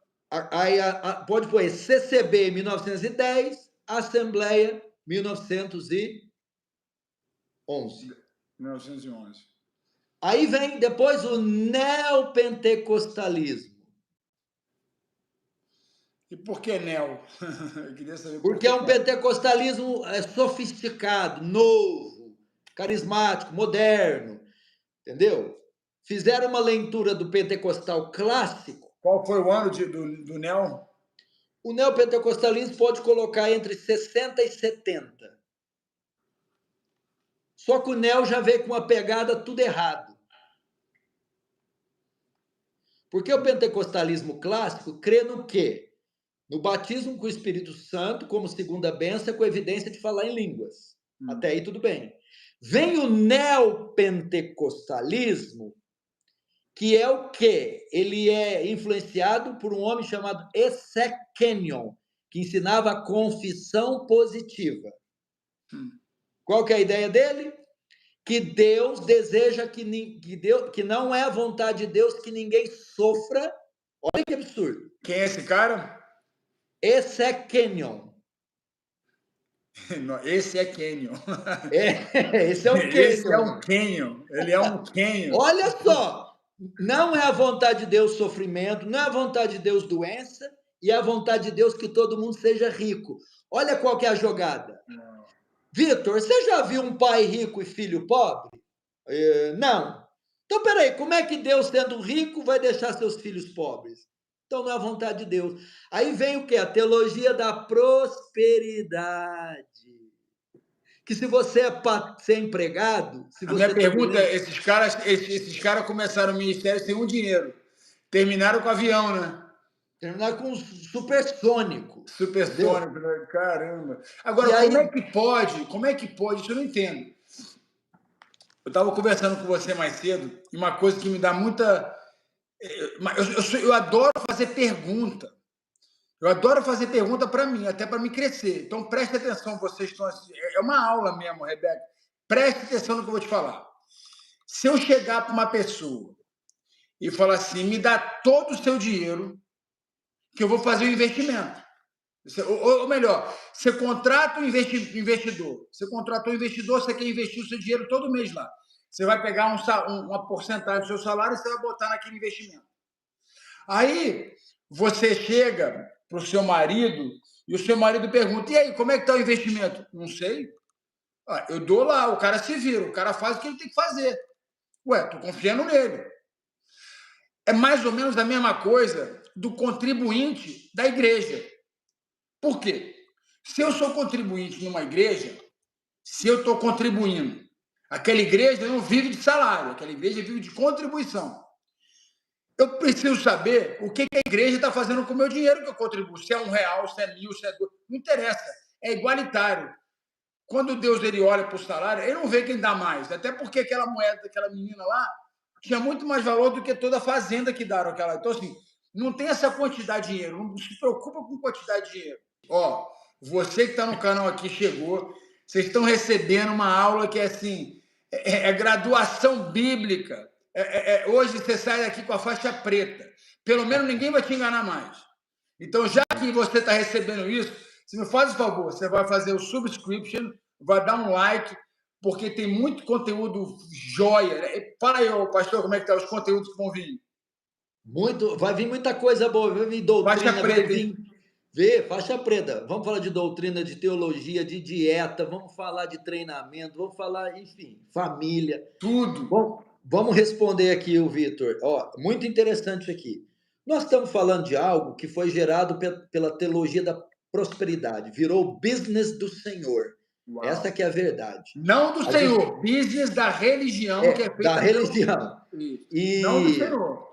[SPEAKER 2] Aí pode pôr CCB 1910, Assembleia 1911.
[SPEAKER 1] 1911.
[SPEAKER 2] Aí vem depois o neopentecostalismo.
[SPEAKER 1] E por que neo? Eu queria saber por
[SPEAKER 2] Porque
[SPEAKER 1] que
[SPEAKER 2] é um pentecostalismo sofisticado, novo, carismático, moderno, entendeu? Fizeram uma leitura do pentecostal clássico.
[SPEAKER 1] Qual foi o ano do neo?
[SPEAKER 2] O neopentecostalismo pode colocar entre 60 e 70. Só que o neo já veio com uma pegada tudo errado. Porque o pentecostalismo clássico crê no quê? No batismo com o Espírito Santo, como segunda bênção, com evidência de falar em línguas. Até aí tudo bem. Vem o neopentecostalismo, que é o quê? Ele é influenciado por um homem chamado Essek Kenyon, que ensinava a confissão positiva. Qual que é a ideia dele? Que Deus deseja que não é a vontade de Deus que ninguém sofra. Olha que absurdo.
[SPEAKER 1] Quem é esse cara?
[SPEAKER 2] Essek Kenyon.
[SPEAKER 1] Esse é Canyon.
[SPEAKER 2] Esse é o Kenyon.
[SPEAKER 1] Esse é um Canyon. Ele é um Canyon.
[SPEAKER 2] Olha só, não é a vontade de Deus sofrimento, não é a vontade de Deus doença, e é a vontade de Deus que todo mundo seja rico. Olha qual que é a jogada. Vitor, você já viu um pai rico e filho pobre? Não. Então, peraí, como é que Deus, sendo rico, vai deixar seus filhos pobres? Então, não é a vontade de Deus. Aí vem o quê? A teologia da prosperidade. Que se você é ser empregado... Se
[SPEAKER 1] a
[SPEAKER 2] você
[SPEAKER 1] minha pergunta é, esses caras começaram o ministério sem um dinheiro. Terminaram com avião, né?
[SPEAKER 2] Terminaram com supersônico.
[SPEAKER 1] Supersônico, né? Caramba. Agora, como é que pode? Isso eu não entendo. Eu estava conversando com você mais cedo, e uma coisa que me dá muita... Eu adoro fazer pergunta. Eu adoro fazer pergunta para mim, até para me crescer. Então, preste atenção, vocês estão... É uma aula mesmo, Rebeca. Preste atenção no que eu vou te falar. Se eu chegar para uma pessoa e falar assim, me dá todo o seu dinheiro, que eu vou fazer um investimento. Ou melhor, você contrata um investidor. Você contratou um investidor, você quer investir o seu dinheiro todo mês lá. Você vai pegar uma porcentagem do seu salário e você vai botar naquele investimento. Aí, você chega para o seu marido e o seu marido pergunta, e aí, como é que está o investimento? Não sei. Eu dou lá, o cara se vira, o cara faz o que ele tem que fazer. Ué, estou confiando nele. É mais ou menos a mesma coisa do contribuinte da igreja. Por quê? Se eu sou contribuinte numa igreja, se eu estou contribuindo, aquela igreja não vive de salário, aquela igreja vive de contribuição. Eu preciso saber o que a igreja está fazendo com o meu dinheiro que eu contribuo. Se é R$1, se é 1.000, se é 2. Não interessa, é igualitário. Quando Deus ele olha para o salário, ele não vê quem dá mais. Até porque aquela moeda daquela menina lá tinha muito mais valor do que toda a fazenda que deram aquela. Então, assim, não tem essa quantidade de dinheiro. Não se preocupa com quantidade de dinheiro. Ó, você que está no canal aqui chegou, vocês estão recebendo uma aula que é assim, é graduação bíblica. Hoje você sai daqui com a faixa preta. Pelo menos ninguém vai te enganar mais. Então, já que você está recebendo isso, você me faz o favor, você vai fazer o subscription, vai dar um like, porque tem muito conteúdo joia. Fala aí, pastor, como é que tá os conteúdos que vão vir?
[SPEAKER 2] Vai vir muita coisa boa, vai vir doutrina,
[SPEAKER 1] Faixa preta,
[SPEAKER 2] vai vir faixa preta. Vamos falar de doutrina, de teologia, de dieta, vamos falar de treinamento, vamos falar, enfim, família.
[SPEAKER 1] Tudo.
[SPEAKER 2] Bom, vamos responder aqui o Vitor. Muito interessante isso aqui. Nós estamos falando de algo que foi gerado pela teologia da prosperidade, virou o business do Senhor. Uau. Essa que é a verdade.
[SPEAKER 1] Não do Senhor, business da religião, que é feita
[SPEAKER 2] da religião.
[SPEAKER 1] Não do Senhor.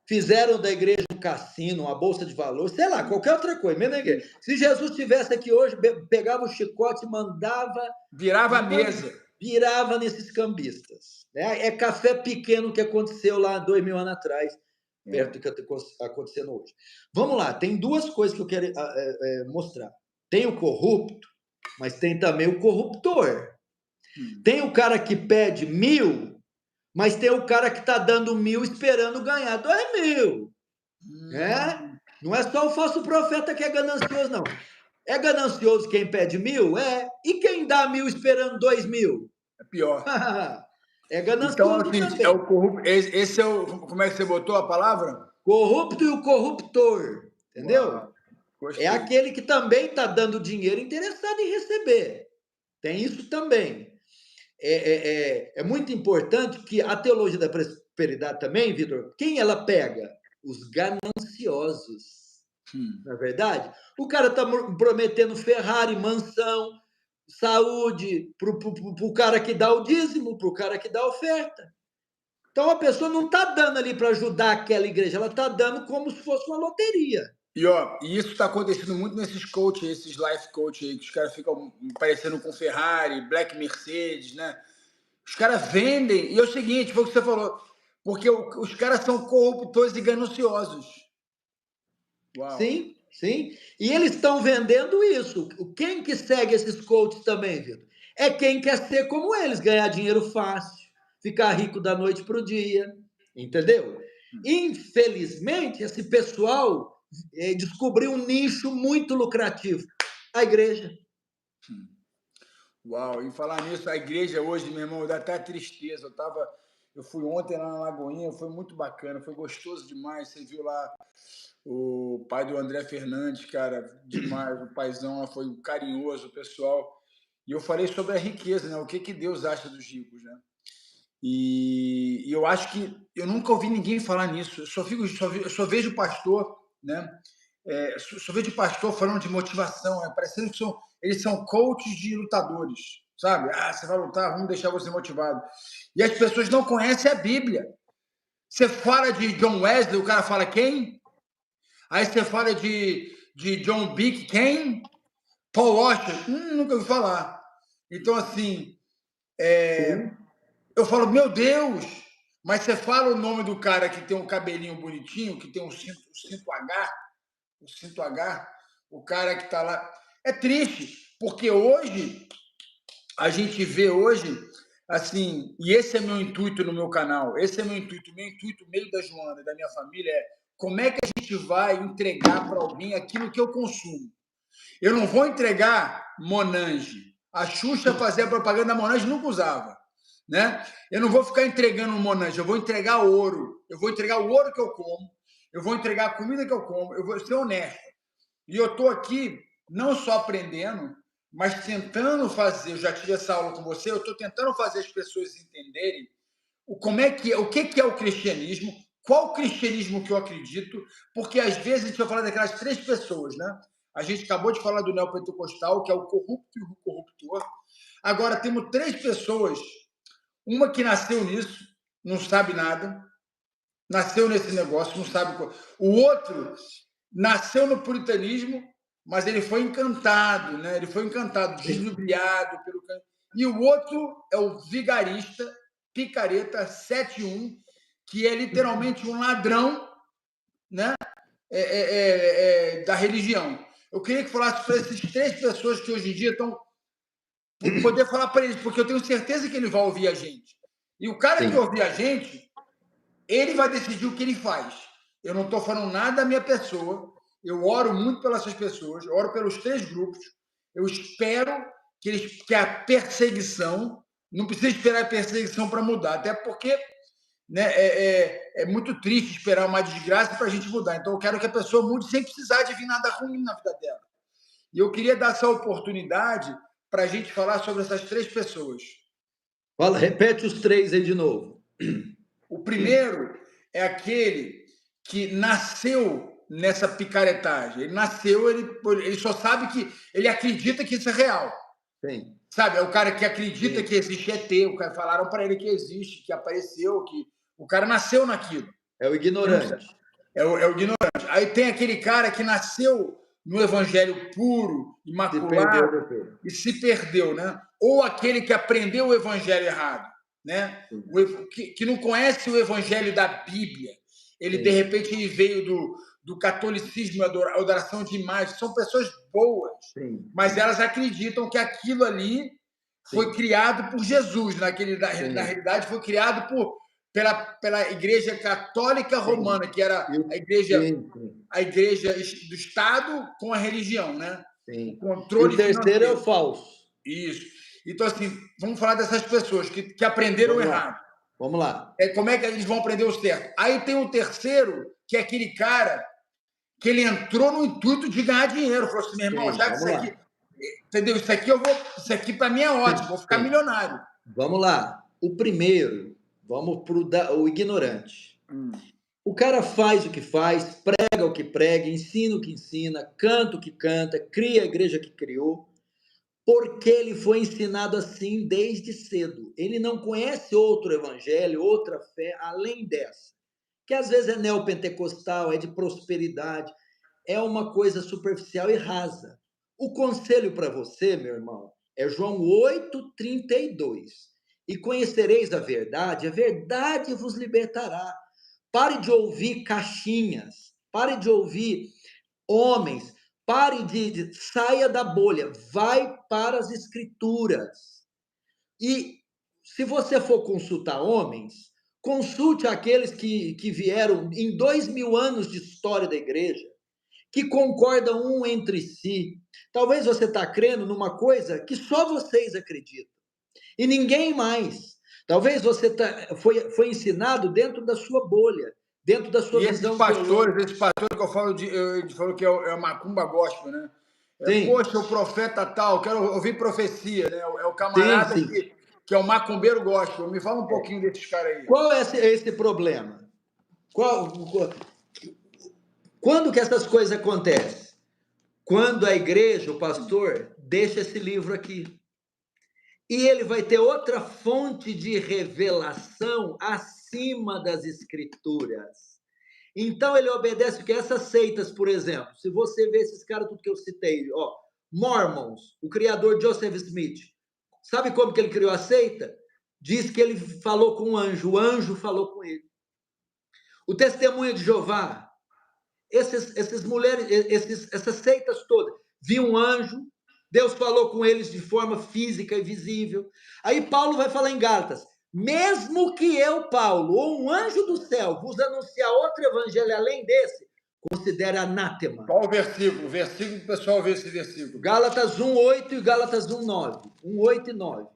[SPEAKER 2] fizeram da igreja um cassino, uma bolsa de valores, sei lá, qualquer outra coisa, menos a igreja. Se Jesus estivesse aqui hoje, pegava o chicote e mandava...
[SPEAKER 1] Virava a mesa.
[SPEAKER 2] Virava nesses cambistas. É café pequeno que aconteceu lá 2000 anos atrás, perto do que está acontecendo hoje. Vamos lá, tem duas coisas que eu quero mostrar. Tem o corrupto, mas tem também o corruptor. Tem o cara que pede 1.000, mas tem o cara que está dando 1.000 esperando ganhar 2.000. Não é só o falso profeta que é ganancioso, não. É ganancioso quem pede 1.000? É. E quem dá 1.000 esperando 2.000?
[SPEAKER 1] É pior.
[SPEAKER 2] É ganancioso
[SPEAKER 1] então, assim,
[SPEAKER 2] também.
[SPEAKER 1] É o corrupto. Esse é o... Como é que você botou a palavra?
[SPEAKER 2] Corrupto e o corruptor. Entendeu?
[SPEAKER 1] Gostei.
[SPEAKER 2] É aquele que também está dando dinheiro interessado em receber. Tem isso também. É muito importante que a teologia da prosperidade também, Vitor, quem ela pega? Os gananciosos. Não é verdade? O cara está prometendo Ferrari, mansão, saúde para o cara que dá o dízimo, para o cara que dá a oferta. Então a pessoa não está dando ali para ajudar aquela igreja, ela está dando como se fosse uma loteria.
[SPEAKER 1] E isso está acontecendo muito nesses coaches, esses life coaches aí, que os caras ficam parecendo com Ferrari, Black Mercedes, né? Os caras vendem, e é o seguinte, foi o que você falou, porque os caras são corruptores e gananciosos. Uau.
[SPEAKER 2] Sim, sim. E eles estão vendendo isso. Quem que segue esses coaches também, Vitor? É quem quer ser como eles, ganhar dinheiro fácil, ficar rico da noite para o dia, entendeu? Infelizmente, esse pessoal descobriu um nicho muito lucrativo, a igreja.
[SPEAKER 1] Uau, e falar nisso, a igreja hoje, meu irmão, dá até tristeza. Eu fui ontem lá na Lagoinha, foi muito bacana, foi gostoso demais. Você viu lá o pai do André Fernandes, cara, demais. O paizão lá foi carinhoso, o pessoal. E eu falei sobre a riqueza, né? O que Deus acha dos ricos, né? E eu acho que eu nunca ouvi ninguém falar nisso. Eu só vejo pastor, né? Só vejo pastor falando de motivação, parecendo que eles são coaches de lutadores, sabe? Você vai lutar, vamos deixar você motivado. E as pessoas não conhecem a Bíblia. Você fala de John Wesley, o cara fala quem? Aí você fala de John Bick, quem? Paul Washer, nunca ouvi falar. Então, assim, eu falo, meu Deus, mas você fala o nome do cara que tem um cabelinho bonitinho, que tem o cinto H, o cara que está lá. É triste, porque hoje, a gente vê hoje, assim, e esse é meu intuito no meu canal, esse é meu intuito meio da Joana e da minha família como é que a gente vai entregar para alguém aquilo que eu consumo. Eu não vou entregar Monange. A Xuxa fazia propaganda da Monange, nunca usava. Né? Eu não vou ficar entregando um Monange, eu vou entregar ouro. Eu vou entregar o ouro que eu como, eu vou entregar a comida que eu como, eu vou ser honesto. E eu estou aqui não só aprendendo, mas tentando fazer, eu já tive essa aula com você, eu estou tentando fazer as pessoas entenderem o que é o cristianismo, qual o cristianismo que eu acredito, porque às vezes a gente vai falar daquelas 3 pessoas, né? A gente acabou de falar do neopentecostal, que é o corrupto e o corruptor. Agora temos 3 pessoas, uma que nasceu nisso, não sabe nada, nasceu nesse negócio, não sabe. O outro nasceu no puritanismo, mas ele foi encantado, né? Ele foi encantado, deslubriado pelo. E o outro é o vigarista, picareta 71, que é literalmente um ladrão, né? Da religião. Eu queria que falasse para essas 3 pessoas que hoje em dia estão poder falar para eles, porque eu tenho certeza que ele vai ouvir a gente. E o cara que ouvir a gente, ele vai decidir o que ele faz. Eu não estou falando nada da minha pessoa. Eu oro muito pelas pessoas, eu oro pelos 3 grupos. Eu espero que a perseguição, não precisa esperar a perseguição para mudar, até porque, né, é muito triste esperar uma desgraça para a gente mudar. Então, eu quero que a pessoa mude sem precisar de vir nada ruim na vida dela. E eu queria dar essa oportunidade para a gente falar sobre essas 3 pessoas.
[SPEAKER 2] Fala, repete os 3 aí de novo.
[SPEAKER 1] O primeiro é aquele que nasceu nessa picaretagem. Ele nasceu, ele só sabe que... Ele acredita que isso é real.
[SPEAKER 2] Sim.
[SPEAKER 1] Sabe? É o cara que acredita que existe ET. O cara falaram para ele que existe, que apareceu, que o cara nasceu naquilo.
[SPEAKER 2] É o ignorante.
[SPEAKER 1] É o ignorante. Aí tem aquele cara que nasceu no evangelho puro, imaculado, e se perdeu, né? Ou aquele que aprendeu o evangelho errado, né? Que não conhece o evangelho da Bíblia. Ele, de repente, ele veio do catolicismo, a adoração de imagens. São pessoas boas, mas elas acreditam que aquilo ali foi criado por Jesus. Na realidade, foi criado pela Igreja Católica Romana, que era a igreja do Estado com a religião, né?
[SPEAKER 2] Sim.
[SPEAKER 1] O controle
[SPEAKER 2] e o terceiro financeiro. É o falso.
[SPEAKER 1] Isso. Então, assim, vamos falar dessas pessoas que aprenderam errado.
[SPEAKER 2] Vamos lá.
[SPEAKER 1] Como é que eles vão aprender o certo? Aí tem o terceiro, que é aquele cara que ele entrou no intuito de ganhar dinheiro. Falou assim, meu irmão, já que isso aqui... Entendeu? Isso aqui para mim é ótimo, vou ficar milionário.
[SPEAKER 2] Vamos lá. O primeiro, vamos para o ignorante. O cara faz o que faz, prega o que prega, ensina o que ensina, canta o que canta, cria a igreja que criou, porque ele foi ensinado assim desde cedo. Ele não conhece outro evangelho, outra fé, além dessa. Que às vezes é neopentecostal, é de prosperidade, é uma coisa superficial e rasa. O conselho para você, meu irmão, é João 8:32. E conhecereis a verdade vos libertará. Pare de ouvir caixinhas, pare de ouvir homens, saia da bolha, vai para as escrituras. E se você for consultar homens, consulte aqueles que vieram em 2000 anos de história da igreja, que concordam um entre si. Talvez você está crendo numa coisa que só vocês acreditam, e ninguém mais. Talvez você foi ensinado dentro da sua bolha, dentro da sua visão.
[SPEAKER 1] Esse pastor que eu falo, ele falou que é o macumba gospel, né? Poxa, o profeta tal, quero ouvir profecia, né? É o camarada que é o macumbeiro gospel. Me fala um pouquinho desses caras aí.
[SPEAKER 2] Qual é esse problema? Quando que essas coisas acontecem? Quando a igreja, o pastor, deixa esse livro aqui. E ele vai ter outra fonte de revelação acima das escrituras. Então ele obedece que essas seitas, por exemplo, se você vê esses caras, tudo que eu citei, Mormons, o criador Joseph Smith, sabe como que ele criou a seita? Diz que ele falou com um anjo, o anjo falou com ele. O Testemunho de Jeová, essas seitas todas, viu um anjo, Deus falou com eles de forma física e visível. Aí Paulo vai falar em Gálatas, mesmo que eu, Paulo, ou um anjo do céu, vos anunciar outro evangelho além desse, considere anátema.
[SPEAKER 1] Qual o versículo? O pessoal vê esse versículo.
[SPEAKER 2] Gálatas 1:8 e Gálatas 1:9. 1:8 e 9.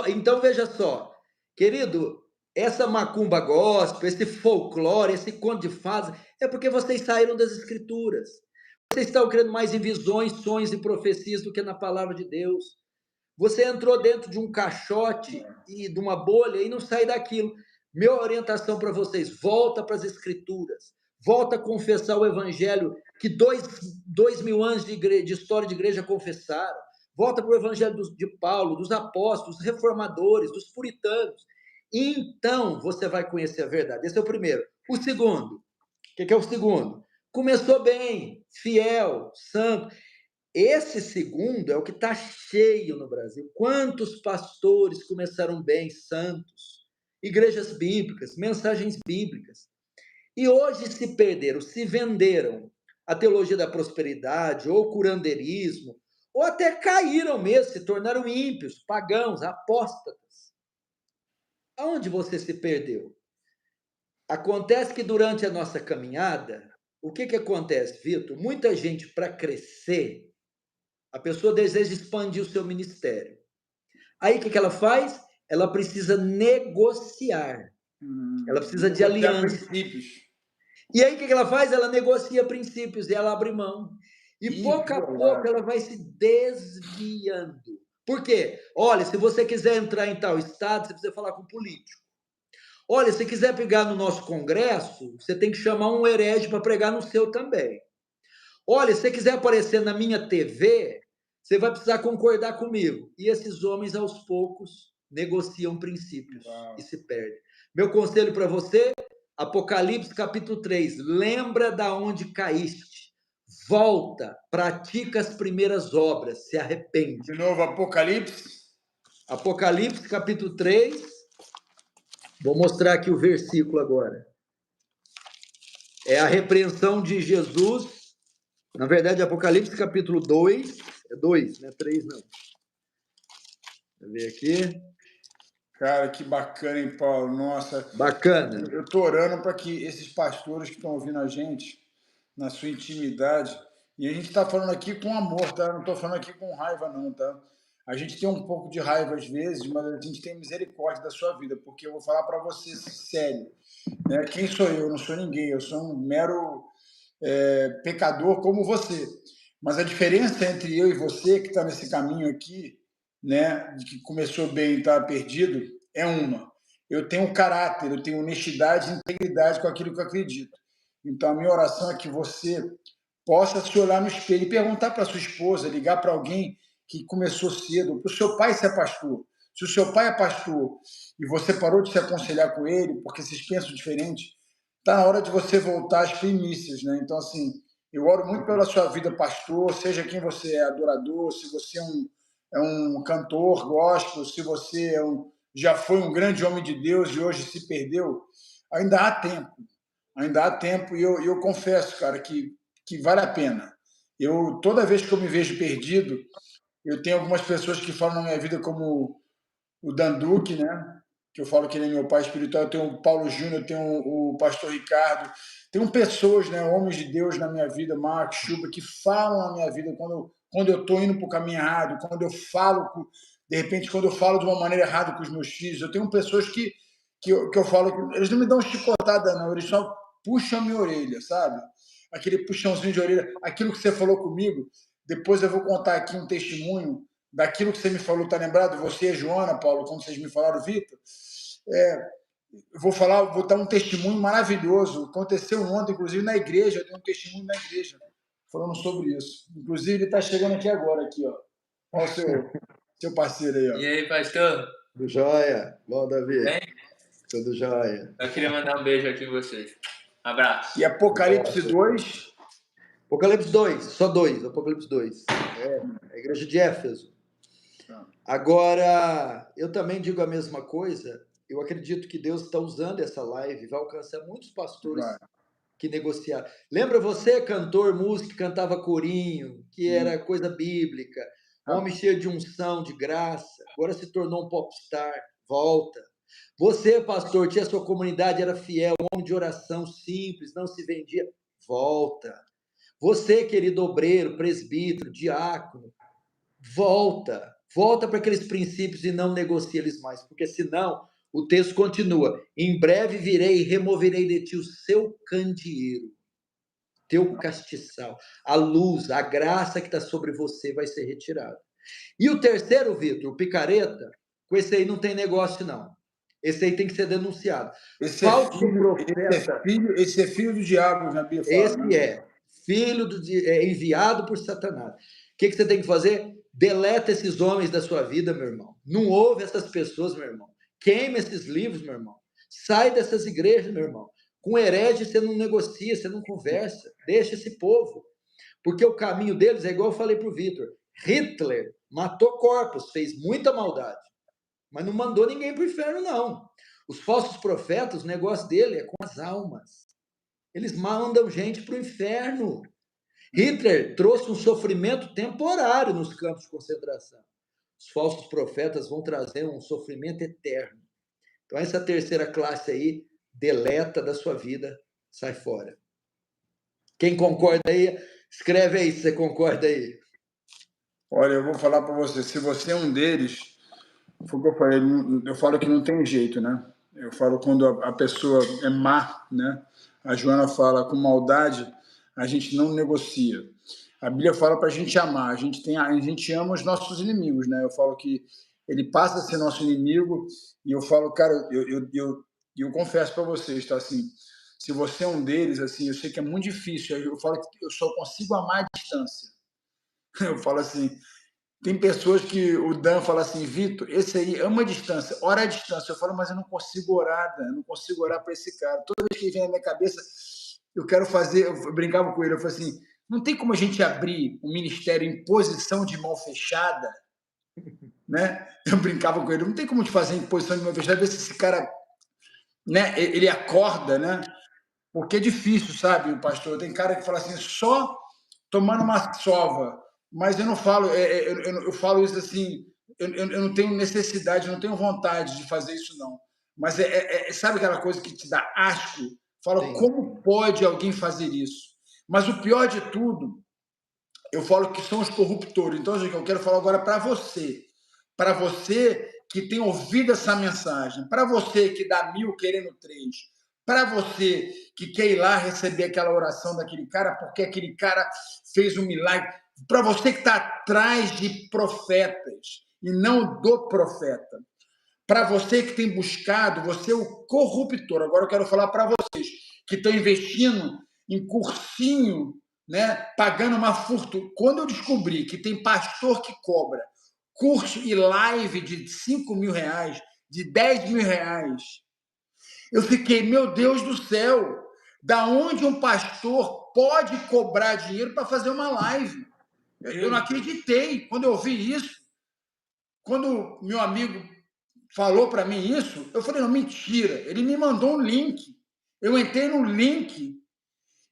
[SPEAKER 2] Então veja só, querido, essa macumba gospel, esse folclore, esse conto de fadas, é porque vocês saíram das escrituras. Vocês estão crendo mais em visões, sonhos e profecias do que na palavra de Deus. Você entrou dentro de um caixote e de uma bolha e não sai daquilo. Minha orientação para vocês, volta para as escrituras. Volta a confessar o evangelho que 2000 anos de história de igreja confessaram. Volta para o evangelho de Paulo, dos apóstolos, dos reformadores, dos puritanos. Então, você vai conhecer a verdade. Esse é o primeiro. O segundo. O que é o segundo? Começou bem, fiel, santo. Esse segundo é o que está cheio no Brasil. Quantos pastores começaram bem, santos, igrejas bíblicas, mensagens bíblicas, e hoje se perderam, se venderam a teologia da prosperidade, ou curandeirismo, ou até caíram mesmo, se tornaram ímpios, pagãos, apóstatas. Aonde você se perdeu? Acontece que durante a nossa caminhada, o que acontece, Vitor? Muita gente, para crescer, a pessoa deseja expandir o seu ministério. Aí o que ela faz? Ela precisa negociar. Ela precisa de aliança.
[SPEAKER 1] Princípios.
[SPEAKER 2] E aí o que ela faz? Ela negocia princípios e ela abre mão. E pouco a pouco ela vai se desviando. Por quê? Olha, se você quiser entrar em tal estado, você precisa falar com o político. Olha, se quiser pregar no nosso congresso, você tem que chamar um herege para pregar no seu também. Olha, se você quiser aparecer na minha TV, você vai precisar concordar comigo. E esses homens, aos poucos, negociam princípios
[SPEAKER 1] Uau.
[SPEAKER 2] e se perdem. Meu conselho para você, Apocalipse capítulo 3, lembra da onde caíste, volta, pratica as primeiras obras, se arrepende.
[SPEAKER 1] De novo, Apocalipse.
[SPEAKER 2] Apocalipse capítulo 3, vou mostrar aqui o versículo agora. É a repreensão de Jesus, na verdade, Apocalipse capítulo 2, é 2, não é 3 não. Deixa eu ver aqui.
[SPEAKER 1] Cara, que bacana, hein, Paulo? Nossa.
[SPEAKER 2] Bacana.
[SPEAKER 1] Eu estou orando para que esses pastores que estão ouvindo a gente, na sua intimidade, e a gente está falando aqui com amor, tá? Não estou falando aqui com raiva, não, tá? A gente tem um pouco de raiva às vezes, mas a gente tem misericórdia da sua vida, porque eu vou falar para você sério, né? Quem sou eu? Eu não sou ninguém, eu sou um mero pecador como você. Mas a diferença entre eu e você, que está nesse caminho aqui, né, de que começou bem e está perdido, é uma. Eu tenho caráter, eu tenho honestidade e integridade com aquilo que eu acredito. Então, a minha oração é que você possa se olhar no espelho e perguntar para sua esposa, ligar para alguém que começou cedo, para o seu pai ser pastor. Se o seu pai é pastor e você parou de se aconselhar com ele, porque vocês pensam diferente, está na hora de você voltar às primícias, né? Então, assim, eu oro muito pela sua vida, pastor, seja quem você é, adorador, se você é um cantor gospel, se você já foi um grande homem de Deus e hoje se perdeu, ainda há tempo. Ainda há tempo e eu confesso, cara, que vale a pena. Toda vez que eu me vejo perdido, eu tenho algumas pessoas que falam na minha vida como o Danduque, né? Que eu falo que ele é meu pai espiritual. Eu tenho o Paulo Júnior, eu tenho o pastor Ricardo. Tenho pessoas, né, homens de Deus na minha vida, Marcos, Chuba, que falam na minha vida quando eu estou indo para o caminho errado, quando eu falo, de repente, quando eu falo de uma maneira errada com os meus filhos. Eu tenho pessoas que eu falo que eles não me dão chicotada, não, eles só puxam a minha orelha, sabe? Aquele puxãozinho de orelha, aquilo que você falou comigo. Depois eu vou contar aqui um testemunho daquilo que você me falou, tá lembrado? Você e a Joana, Paulo, como vocês me falaram, Vitor. Vou dar um testemunho maravilhoso. Aconteceu ontem, inclusive, na igreja. Eu tenho um testemunho na igreja falando sobre isso. Inclusive, ele está chegando aqui agora, aqui, ó. Olha o seu parceiro aí, ó.
[SPEAKER 3] E aí, pastor?
[SPEAKER 2] Tudo jóia? Bom, Davi?
[SPEAKER 3] Bem?
[SPEAKER 2] Tudo jóia.
[SPEAKER 3] Eu queria mandar um beijo aqui em vocês. Abraço.
[SPEAKER 1] E Apocalipse 2.
[SPEAKER 2] Apocalipse 2, só 2, Apocalipse 2. É a igreja de Éfeso. Agora, eu também digo a mesma coisa. Eu acredito que Deus está usando essa live, vai alcançar muitos pastores que negociaram. Lembra você, cantor, músico, que cantava corinho, que era coisa bíblica, homem cheio de unção, de graça, agora se tornou um popstar, volta. Você, pastor, tinha sua comunidade, era fiel, um homem de oração simples, não se vendia, volta. Você, querido obreiro, presbítero, diácono, volta para aqueles princípios e não negocie eles mais, porque senão o texto continua: em breve virei e removerei de ti o seu candeeiro, teu castiçal, a luz, a graça que está sobre você vai ser retirada. E o terceiro, Vitor, o picareta, com esse aí não tem negócio não. Esse aí tem que ser denunciado.
[SPEAKER 1] Esse é filho do diabo, na Bíblia fala.
[SPEAKER 2] Esse é filho enviado por Satanás. O que você tem que fazer? Deleta esses homens da sua vida, meu irmão. Não ouve essas pessoas, meu irmão. Queima esses livros, meu irmão. Sai dessas igrejas, meu irmão. Com herege você não negocia, você não conversa. Deixa esse povo. Porque o caminho deles é igual eu falei para o Vitor. Hitler matou corpos, fez muita maldade. Mas não mandou ninguém para o inferno, não. Os falsos profetas, o negócio dele é com as almas. Eles mandam gente para o inferno. Hitler trouxe um sofrimento temporário nos campos de concentração. Os falsos profetas vão trazer um sofrimento eterno. Então, essa terceira classe aí, deleta da sua vida, sai fora. Quem concorda aí, escreve aí se você concorda aí.
[SPEAKER 1] Olha, eu vou falar para você, se você é um deles, foi o que eu falei, eu falo que não tem jeito, né? Eu falo quando a pessoa é má, né? A Joana fala com maldade, a gente não negocia. A Bíblia fala para a gente amar, a gente ama os nossos inimigos, né? Eu falo que ele passa a ser nosso inimigo e eu falo, cara, eu confesso para vocês, tá assim, se você é um deles, assim, eu sei que é muito difícil, eu falo que eu só consigo amar à distância. Eu falo assim, Tem pessoas que o Dan fala assim, Vitor, esse aí ama a distância, ora a distância. Eu falo, mas eu não consigo orar, Dan, eu não consigo orar para esse cara. Toda vez que ele vem na minha cabeça, eu quero fazer, eu brincava com ele, eu falei assim, não tem como a gente abrir um ministério em posição de mão fechada, né? Eu brincava com ele, não tem como te fazer em posição de mão fechada, ver se esse cara, né, ele acorda, né? Porque é difícil, sabe, o pastor? Tem cara que fala assim, só tomando uma sova, mas eu não falo, eu falo isso assim, eu não tenho necessidade, eu não tenho vontade de fazer isso, não. Mas sabe aquela coisa que te dá asco? Fala,
[SPEAKER 2] Sim.
[SPEAKER 1] como pode alguém fazer isso? Mas o pior de tudo, eu falo que são os corruptores. Então, gente, eu quero falar agora para você que tem ouvido essa mensagem, para você que dá 1.000 querendo 3, para você que quer ir lá receber aquela oração daquele cara, porque aquele cara fez um milagre, para você que está atrás de profetas e não do profeta, para você que tem buscado, você é o corruptor. Agora eu quero falar para vocês que estão investindo em cursinho, né, pagando uma fortuna. Quando eu descobri que tem pastor que cobra curso e live de 5 mil reais, de 10 mil reais, eu fiquei, meu Deus do céu, da onde um pastor pode cobrar dinheiro para fazer uma live? Eu não acreditei quando eu ouvi isso. Quando meu amigo falou para mim isso, eu falei, não, mentira. Ele me mandou um link. Eu entrei no link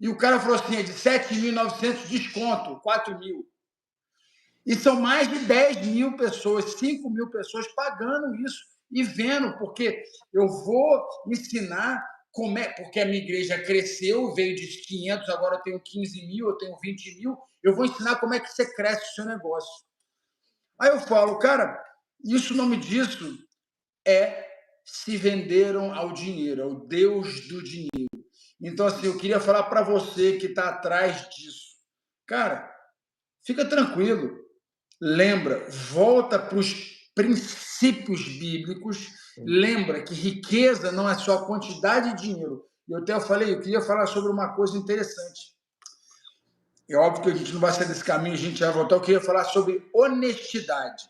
[SPEAKER 1] e o cara falou assim, é de 7.900 desconto, 4 mil. E são mais de 10 mil pessoas, 5 mil pessoas pagando isso e vendo, porque eu vou ensinar como é, porque a minha igreja cresceu, veio de 500, agora eu tenho 15 mil, eu tenho 20 mil, eu vou ensinar como é que você cresce o seu negócio. Aí eu falo, cara, isso, o nome disso é se venderam ao dinheiro, ao Deus do dinheiro. Então, assim, eu queria falar para você que está atrás disso. Cara, fica tranquilo. Lembra, volta para os princípios bíblicos. Lembra que riqueza não é só quantidade de dinheiro. Eu até falei, eu queria falar sobre uma coisa interessante. É óbvio que a gente não vai sair desse caminho, a gente vai voltar. Eu queria falar sobre honestidade.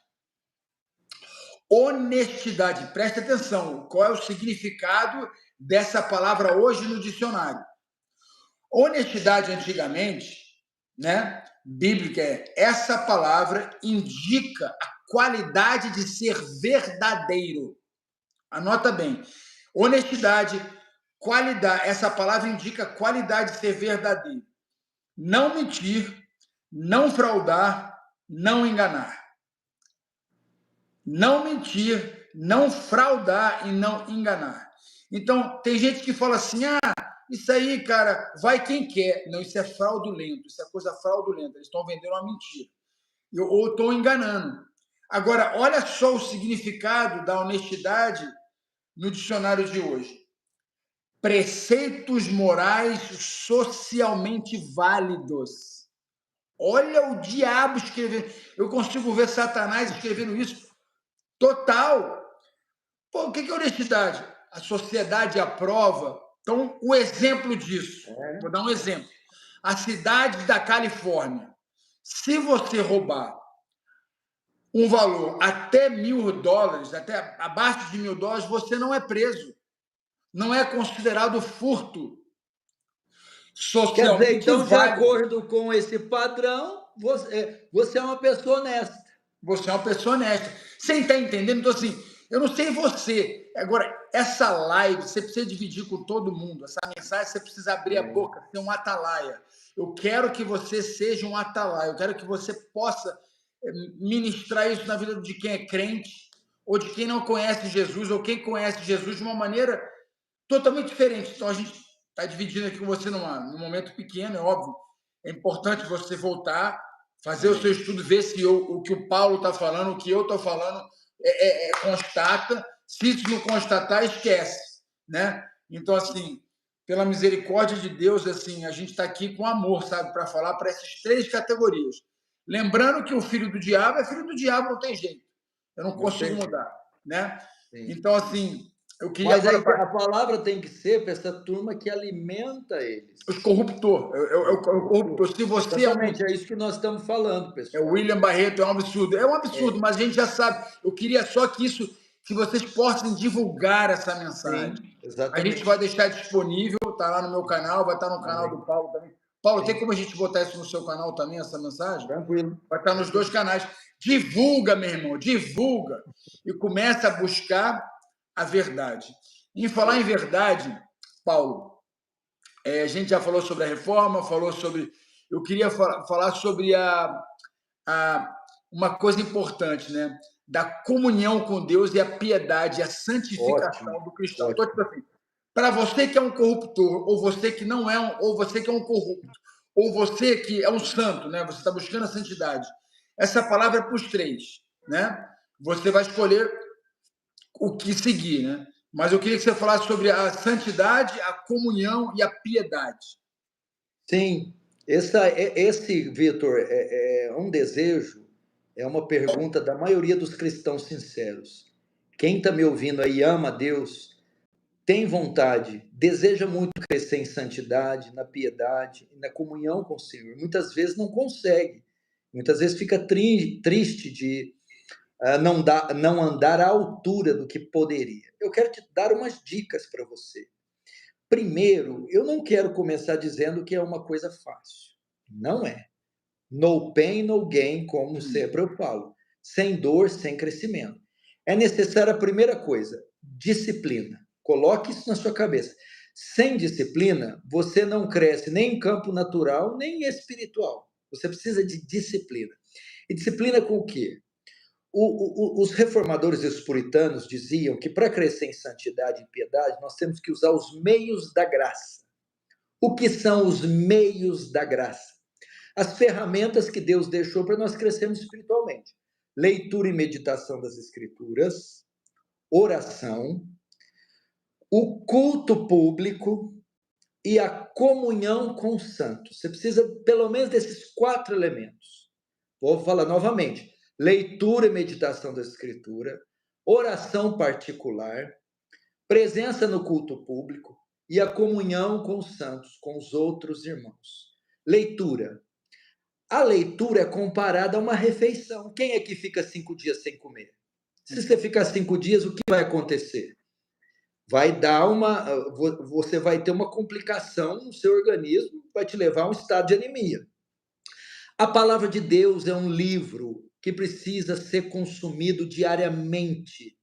[SPEAKER 1] Honestidade, preste atenção, qual é o significado dessa palavra hoje no dicionário? Honestidade, antigamente, né, bíblica, essa palavra indica a qualidade de ser verdadeiro. Anota bem, honestidade, qualidade, essa palavra indica a qualidade de ser verdadeiro. Não mentir, não fraudar, não enganar. Não mentir, não fraudar e não enganar. Então, tem gente que fala assim, isso aí, cara, vai quem quer. Não, isso é fraudulento, isso é coisa fraudulenta. Eles estão vendendo uma mentira. Ou estão enganando. Agora, olha só o significado da honestidade no dicionário de hoje. Preceitos morais socialmente válidos. Olha o diabo escrevendo. Eu consigo ver Satanás escrevendo isso. Total. Pô, o que é honestidade? A sociedade aprova. Então, o exemplo disso, vou dar um exemplo. A cidade da Califórnia. Se você roubar um valor até $1.000, até abaixo de $1.000, você não é preso. Não é considerado furto.
[SPEAKER 2] Quer dizer, então, de
[SPEAKER 1] válido.
[SPEAKER 2] acordo com esse padrão, você é uma pessoa honesta.
[SPEAKER 1] Você é uma pessoa honesta. Você está entendendo? Então, assim, eu não sei você. Agora, essa live, você precisa dividir com todo mundo. Essa mensagem, você precisa abrir a boca, ser um atalaia. Eu quero que você seja um atalaia. Eu quero que você possa ministrar isso na vida de quem é crente, ou de quem não conhece Jesus, ou quem conhece Jesus de uma maneira totalmente diferente. Então, a gente está dividindo aqui com você num momento pequeno, é óbvio. É importante você voltar, fazer o seu estudo, ver se o que o Paulo está falando, o que eu estou falando, constata. Se isso não constatar, esquece, né? Então, assim, pela misericórdia de Deus, assim, a gente está aqui com amor, sabe, para falar para essas 3 categorias. Lembrando que o filho do diabo é filho do diabo, não tem jeito. Eu não consigo mudar, né? Sim. Então, assim, Eu queria
[SPEAKER 2] Mas aí
[SPEAKER 1] agora...
[SPEAKER 2] a palavra tem que ser para essa turma que alimenta eles.
[SPEAKER 1] Os corruptor. É o corruptor. Se você
[SPEAKER 2] Exatamente, é isso que nós estamos falando,
[SPEAKER 1] é o
[SPEAKER 2] pessoal.
[SPEAKER 1] William Barreto, é um absurdo. É um absurdo, mas a gente já sabe. Eu queria só que isso, que vocês possam divulgar essa mensagem.
[SPEAKER 2] Sim,
[SPEAKER 1] A
[SPEAKER 2] exatamente.
[SPEAKER 1] gente vai deixar disponível, tá lá no meu canal, vai estar no canal do Paulo também. Paulo, tem como a gente botar isso no seu canal também, essa mensagem?
[SPEAKER 2] Tranquilo.
[SPEAKER 1] Vai estar nos dois canais. Divulga, meu irmão, divulga. E começa a buscar a verdade. Em falar em verdade, Paulo, a gente já falou sobre a reforma, falou sobre... Eu queria falar sobre uma coisa importante, né? Da comunhão com Deus e a piedade, a santificação
[SPEAKER 2] Ótimo,
[SPEAKER 1] do cristão.
[SPEAKER 2] ótimo.
[SPEAKER 1] Então, tipo assim, para você que é um corruptor, ou você que não é ou você que é um corrupto, ou você que é um santo, né? Você está buscando a santidade. Essa palavra é para os três, né? Você vai escolher o que seguir, né? Mas eu queria que você falasse sobre a santidade, a comunhão e a piedade.
[SPEAKER 2] Sim, esse, Vitor, é um desejo, é uma pergunta da maioria dos cristãos sinceros. Quem está me ouvindo aí ama a Deus, tem vontade, deseja muito crescer em santidade, na piedade, na comunhão com o Senhor. Muitas vezes não consegue, muitas vezes fica triste de não andar à altura do que poderia. Eu quero te dar umas dicas para você. Primeiro, eu não quero começar dizendo que é uma coisa fácil. Não é. No pain, no gain, como sempre eu falo. Sem dor, sem crescimento. É necessária a primeira coisa, disciplina. Coloque isso na sua cabeça. Sem disciplina, você não cresce nem em campo natural, nem espiritual. Você precisa de disciplina. E disciplina com o quê? Os reformadores e os puritanos diziam que para crescer em santidade e piedade, nós temos que usar os meios da graça. O que são os meios da graça? As ferramentas que Deus deixou para nós crescermos espiritualmente. Leitura e meditação das Escrituras, oração, o culto público e a comunhão com os santos. Você precisa pelo menos desses 4 elementos. Vou falar novamente. Leitura e meditação da Escritura, oração particular, presença no culto público e a comunhão com os santos, com os outros irmãos. Leitura. A leitura é comparada a uma refeição. Quem é que fica 5 dias sem comer? Se você ficar 5 dias, o que vai acontecer? Você vai ter uma complicação no seu organismo, vai te levar a um estado de anemia. A palavra de Deus é um livro que precisa ser consumido diariamente.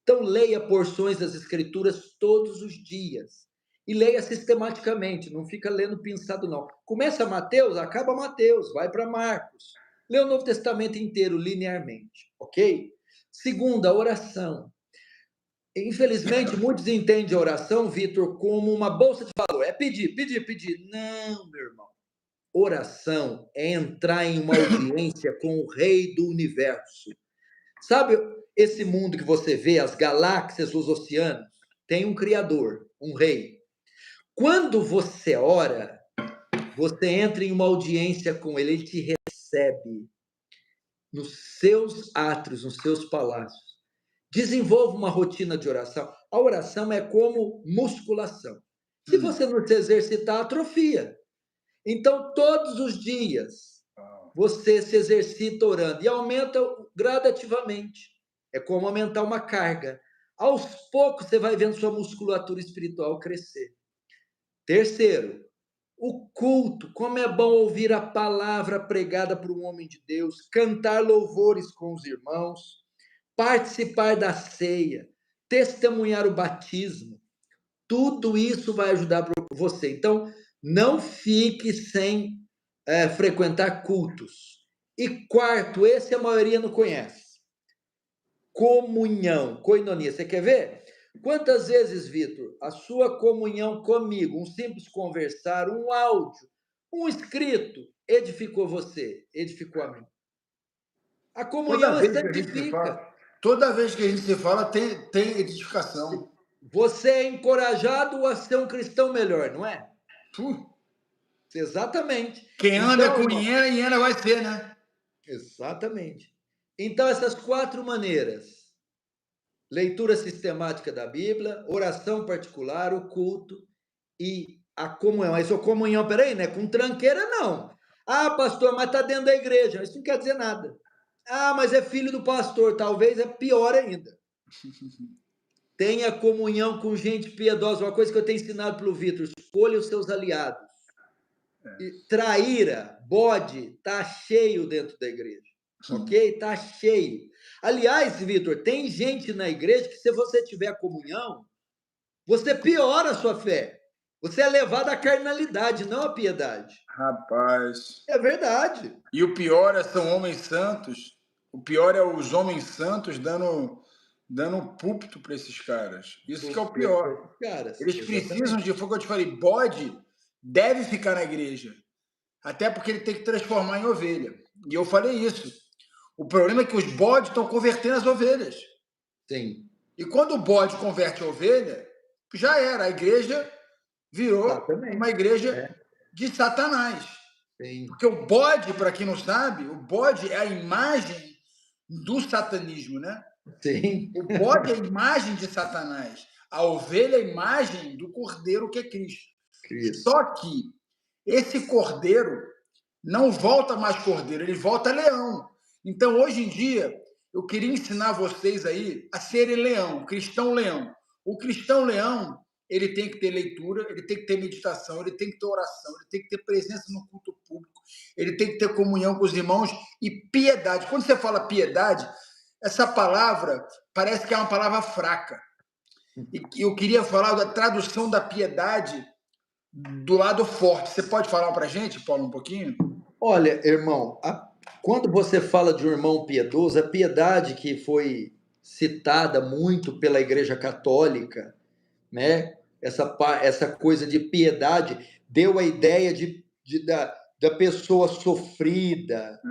[SPEAKER 2] Então, leia porções das Escrituras todos os dias. E leia sistematicamente, não fica lendo pensado, não. Começa Mateus, acaba Mateus, vai para Marcos. Lê o Novo Testamento inteiro, linearmente, ok? Segunda, oração. Infelizmente, muitos entendem a oração, Vitor, como uma bolsa de valor. É pedir, pedir, pedir. Não, meu irmão. Oração é entrar em uma audiência com o Rei do Universo. Sabe esse mundo que você vê, as galáxias, os oceanos? Tem um Criador, um Rei. Quando você ora, você entra em uma audiência com Ele, Ele te recebe nos seus átrios, nos seus palácios. Desenvolva uma rotina de oração. A oração é como musculação. Se você não se exercitar, atrofia. Então, todos os dias, você se exercita orando e aumenta gradativamente. É como aumentar uma carga. Aos poucos, você vai vendo sua musculatura espiritual crescer. Terceiro, o culto. Como é bom ouvir a palavra pregada por um homem de Deus, cantar louvores com os irmãos, participar da ceia, testemunhar o batismo. Tudo isso vai ajudar você. Então, não fique sem frequentar cultos. E quarto, esse a maioria não conhece. Comunhão, koinonia. Você quer ver? Quantas vezes, Vitor, a sua comunhão comigo, um simples conversar, um áudio, um escrito, edificou você, edificou a mim? A comunhão santifica.
[SPEAKER 1] Toda vez que a gente se fala, tem edificação.
[SPEAKER 2] Você é encorajado a ser um cristão melhor, não é? Exatamente.
[SPEAKER 1] Quem anda com hiena vai ser, né?
[SPEAKER 2] Exatamente. Então, essas 4 maneiras. leitura sistemática da Bíblia, oração particular, o culto e a comunhão. Aí sua comunhão, peraí, né? Com tranqueira, não. Ah, pastor, mas está dentro da igreja. Isso não quer dizer nada. Ah, mas é filho do pastor. Talvez é pior ainda. Tenha comunhão com gente piedosa. Uma coisa que eu tenho ensinado pelo Vitor: escolha os seus aliados. E traíra, bode, tá cheio dentro da igreja. Ok? Tá cheio. Aliás, Vitor, tem gente na igreja que, se você tiver comunhão, você piora a sua fé. Você é levado à carnalidade, não à piedade.
[SPEAKER 1] Rapaz.
[SPEAKER 2] É verdade.
[SPEAKER 1] E o pior são homens santos. O pior é os homens santos dando púlpito para esses caras. Isso que é o pior.
[SPEAKER 2] Caras,
[SPEAKER 1] eles precisam de, foi o que eu te falei, bode deve ficar na igreja. Até porque ele tem que transformar em ovelha. E eu falei isso. O problema é que os bodes estão convertendo as ovelhas.
[SPEAKER 2] Sim.
[SPEAKER 1] E quando o bode converte a ovelha, já era. A igreja virou uma igreja de Satanás.
[SPEAKER 2] Sim.
[SPEAKER 1] Porque o bode, para quem não sabe, o bode é a imagem do satanismo, né?
[SPEAKER 2] Sim.
[SPEAKER 1] O bode é a imagem de Satanás. A ovelha é a imagem do cordeiro, que é Cristo. Só que esse cordeiro não volta mais cordeiro, ele volta leão. Então, hoje em dia, eu queria ensinar vocês aí a serem leão, cristão leão. O cristão leão, ele tem que ter leitura, ele tem que ter meditação, ele tem que ter oração, ele tem que ter presença no culto público, ele tem que ter comunhão com os irmãos e piedade. Quando você fala piedade, essa palavra parece que é uma palavra fraca. E eu queria falar da tradução da piedade do lado forte. Você pode falar para a gente, Paulo, um pouquinho?
[SPEAKER 2] Olha, irmão, quando você fala de um irmão piedoso, a piedade que foi citada muito pela Igreja Católica, né? Essa coisa de piedade deu a ideia da pessoa sofrida,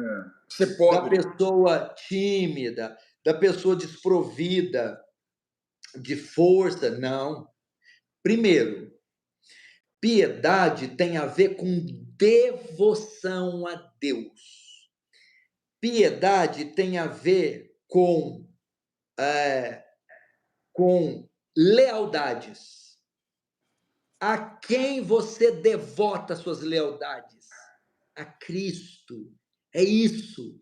[SPEAKER 1] ser pobre,
[SPEAKER 2] da pessoa tímida, da pessoa desprovida de força. Não. Primeiro, piedade tem a ver com devoção a Deus. Piedade tem a ver com lealdades. A quem você devota suas lealdades? A Cristo. É isso.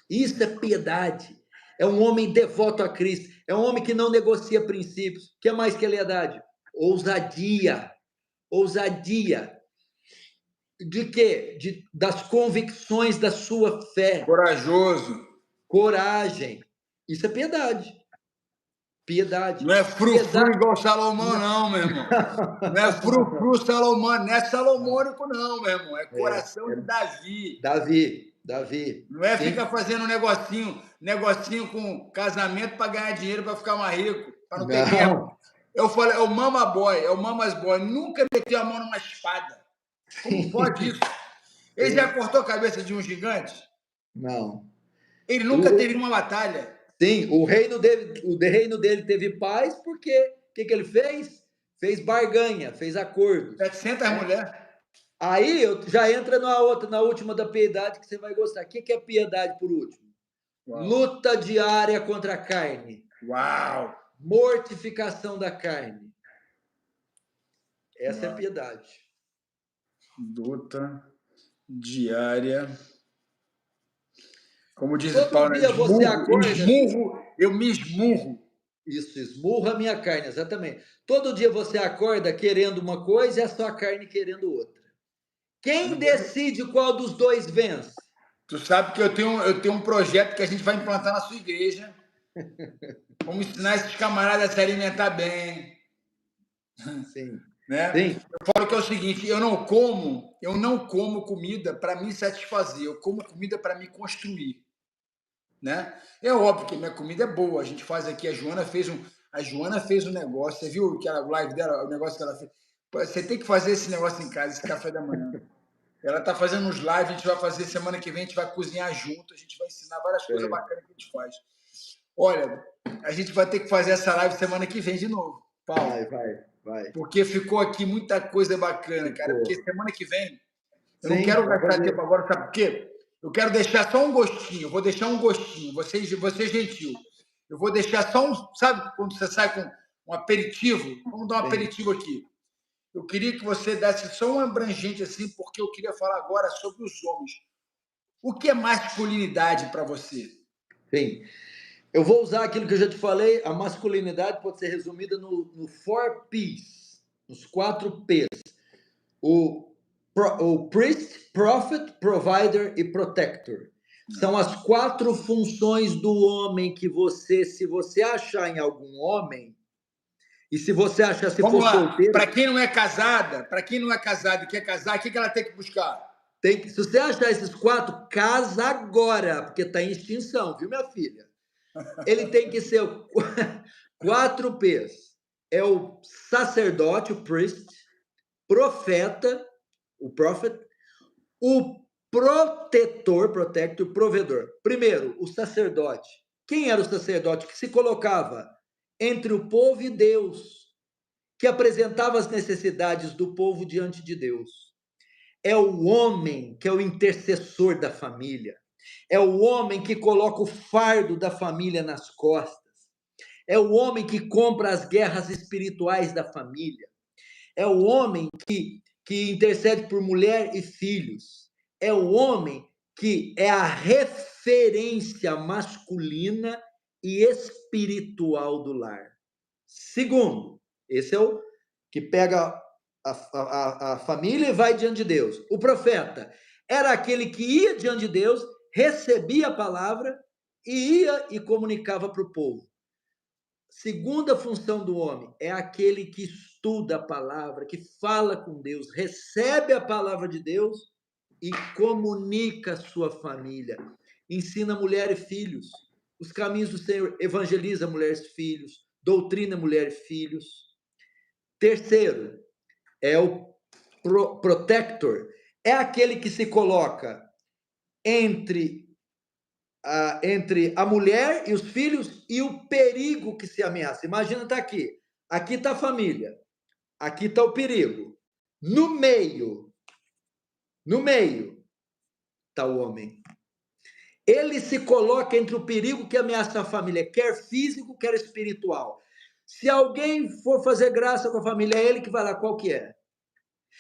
[SPEAKER 2] Isso é piedade. É um homem devoto a Cristo. É um homem que não negocia princípios. O que mais que é lealdade? Ousadia. Ousadia. De quê? Das convicções da sua fé.
[SPEAKER 1] Corajoso.
[SPEAKER 2] Coragem. Isso é piedade. Piedade.
[SPEAKER 1] Não é frufru igual Salomão, não, meu irmão. Não é frufru Salomão, não é salomônico, não, meu irmão. É coração de Davi.
[SPEAKER 2] Davi.
[SPEAKER 1] Não é ficar fazendo negocinho com casamento para ganhar dinheiro, para ficar mais rico, para não ter guerra. Eu falei, é o mama boy, é o mamas boy. Nunca meteu a mão numa espada. Como pode isso? Ele já cortou a cabeça de um gigante?
[SPEAKER 2] Não.
[SPEAKER 1] Ele nunca teve uma batalha.
[SPEAKER 2] Sim, o reino dele teve paz porque o que ele fez? Fez barganha, fez acordo.
[SPEAKER 1] 700 mulheres.
[SPEAKER 2] Aí já entra na última da piedade que você vai gostar. O que é piedade por último? Uau. Luta diária contra a carne.
[SPEAKER 1] Uau!
[SPEAKER 2] Mortificação da carne. Essa é piedade.
[SPEAKER 1] Luta diária. Como diz
[SPEAKER 2] todo
[SPEAKER 1] Paulo,
[SPEAKER 2] dia você acorda,
[SPEAKER 1] eu me esmurro.
[SPEAKER 2] Isso, esmurra a minha carne, exatamente. Todo dia você acorda querendo uma coisa e a sua carne querendo outra. Quem decide qual dos dois vence?
[SPEAKER 1] Tu sabe que eu tenho um projeto que a gente vai implantar na sua igreja. Vamos ensinar esses camaradas a se alimentar bem.
[SPEAKER 2] Sim.
[SPEAKER 1] Né?
[SPEAKER 2] Sim.
[SPEAKER 1] Eu falo que é o seguinte, eu não como comida para me satisfazer, eu como comida para me construir. Né? É óbvio que minha comida é boa, a gente faz aqui, a Joana fez um negócio, você viu que a live dela, o negócio que ela fez? Você tem que fazer esse negócio em casa, esse café da manhã. Ela está fazendo uns lives, a gente vai fazer semana que vem, a gente vai cozinhar junto, a gente vai ensinar várias coisas bacanas que a gente faz. Olha, a gente vai ter que fazer essa live semana que vem de novo, Paulo.
[SPEAKER 2] Vai.
[SPEAKER 1] Porque ficou aqui muita coisa bacana, cara. Porque semana que vem, eu não quero gastar tempo agora, sabe por quê? Eu quero deixar só um gostinho, vou deixar um gostinho, você gentil. Eu vou deixar só sabe quando você sai com um aperitivo? Vamos dar um aperitivo aqui. Eu queria que você desse só um abrangente assim, porque eu queria falar agora sobre os homens. O que é masculinidade para você?
[SPEAKER 2] Sim. Eu vou usar aquilo que eu já te falei. A masculinidade pode ser resumida no 4Ps, nos 4Ps. O priest, prophet, provider e protector. São as 4 funções do homem que se você achar em algum homem, e se você achar se
[SPEAKER 1] Vamos
[SPEAKER 2] for
[SPEAKER 1] lá.
[SPEAKER 2] solteiro...
[SPEAKER 1] Para quem não é casada, e quer casar, o que ela tem que buscar?
[SPEAKER 2] Se você achar esses 4, casa agora, porque está em extinção, viu, minha filha? Ele tem que ser 4 P's. É o sacerdote, o priest, profeta, o prophet, o protetor, protector, provedor. Primeiro, o sacerdote. Quem era o sacerdote? Que se colocava entre o povo e Deus, que apresentava as necessidades do povo diante de Deus. É o homem que é o intercessor da família. É o homem que coloca o fardo da família nas costas. É o homem que compra as guerras espirituais da família. É o homem que intercede por mulher e filhos. É o homem que é a referência masculina e espiritual do lar. Segundo, esse é o que pega a família e vai diante de Deus. O profeta era aquele que ia diante de Deus, recebia a palavra e ia e comunicava para o povo. Segunda função do homem é aquele que estuda a palavra, que fala com Deus, recebe a palavra de Deus e comunica a sua família. Ensina mulher e filhos os caminhos do Senhor, evangeliza mulheres e filhos, doutrina mulher e filhos. Terceiro, é o protector, é aquele que se coloca entre a mulher e os filhos e o perigo que se ameaça. Imagina, tá aqui está a família, aqui está o perigo, no meio está o homem. Ele se coloca entre o perigo que ameaça a família, quer físico, quer espiritual. Se alguém for fazer graça com a família, é ele que vai lá, qual que é?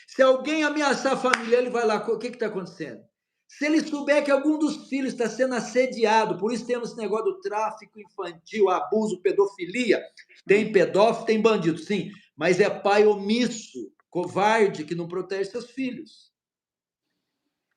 [SPEAKER 2] Se alguém ameaçar a família, ele vai lá, o que está acontecendo? Se ele souber que algum dos filhos está sendo assediado, por isso temos esse negócio do tráfico infantil, abuso, pedofilia. Tem pedófilo, tem bandido, sim, mas é pai omisso, covarde, que não protege seus filhos.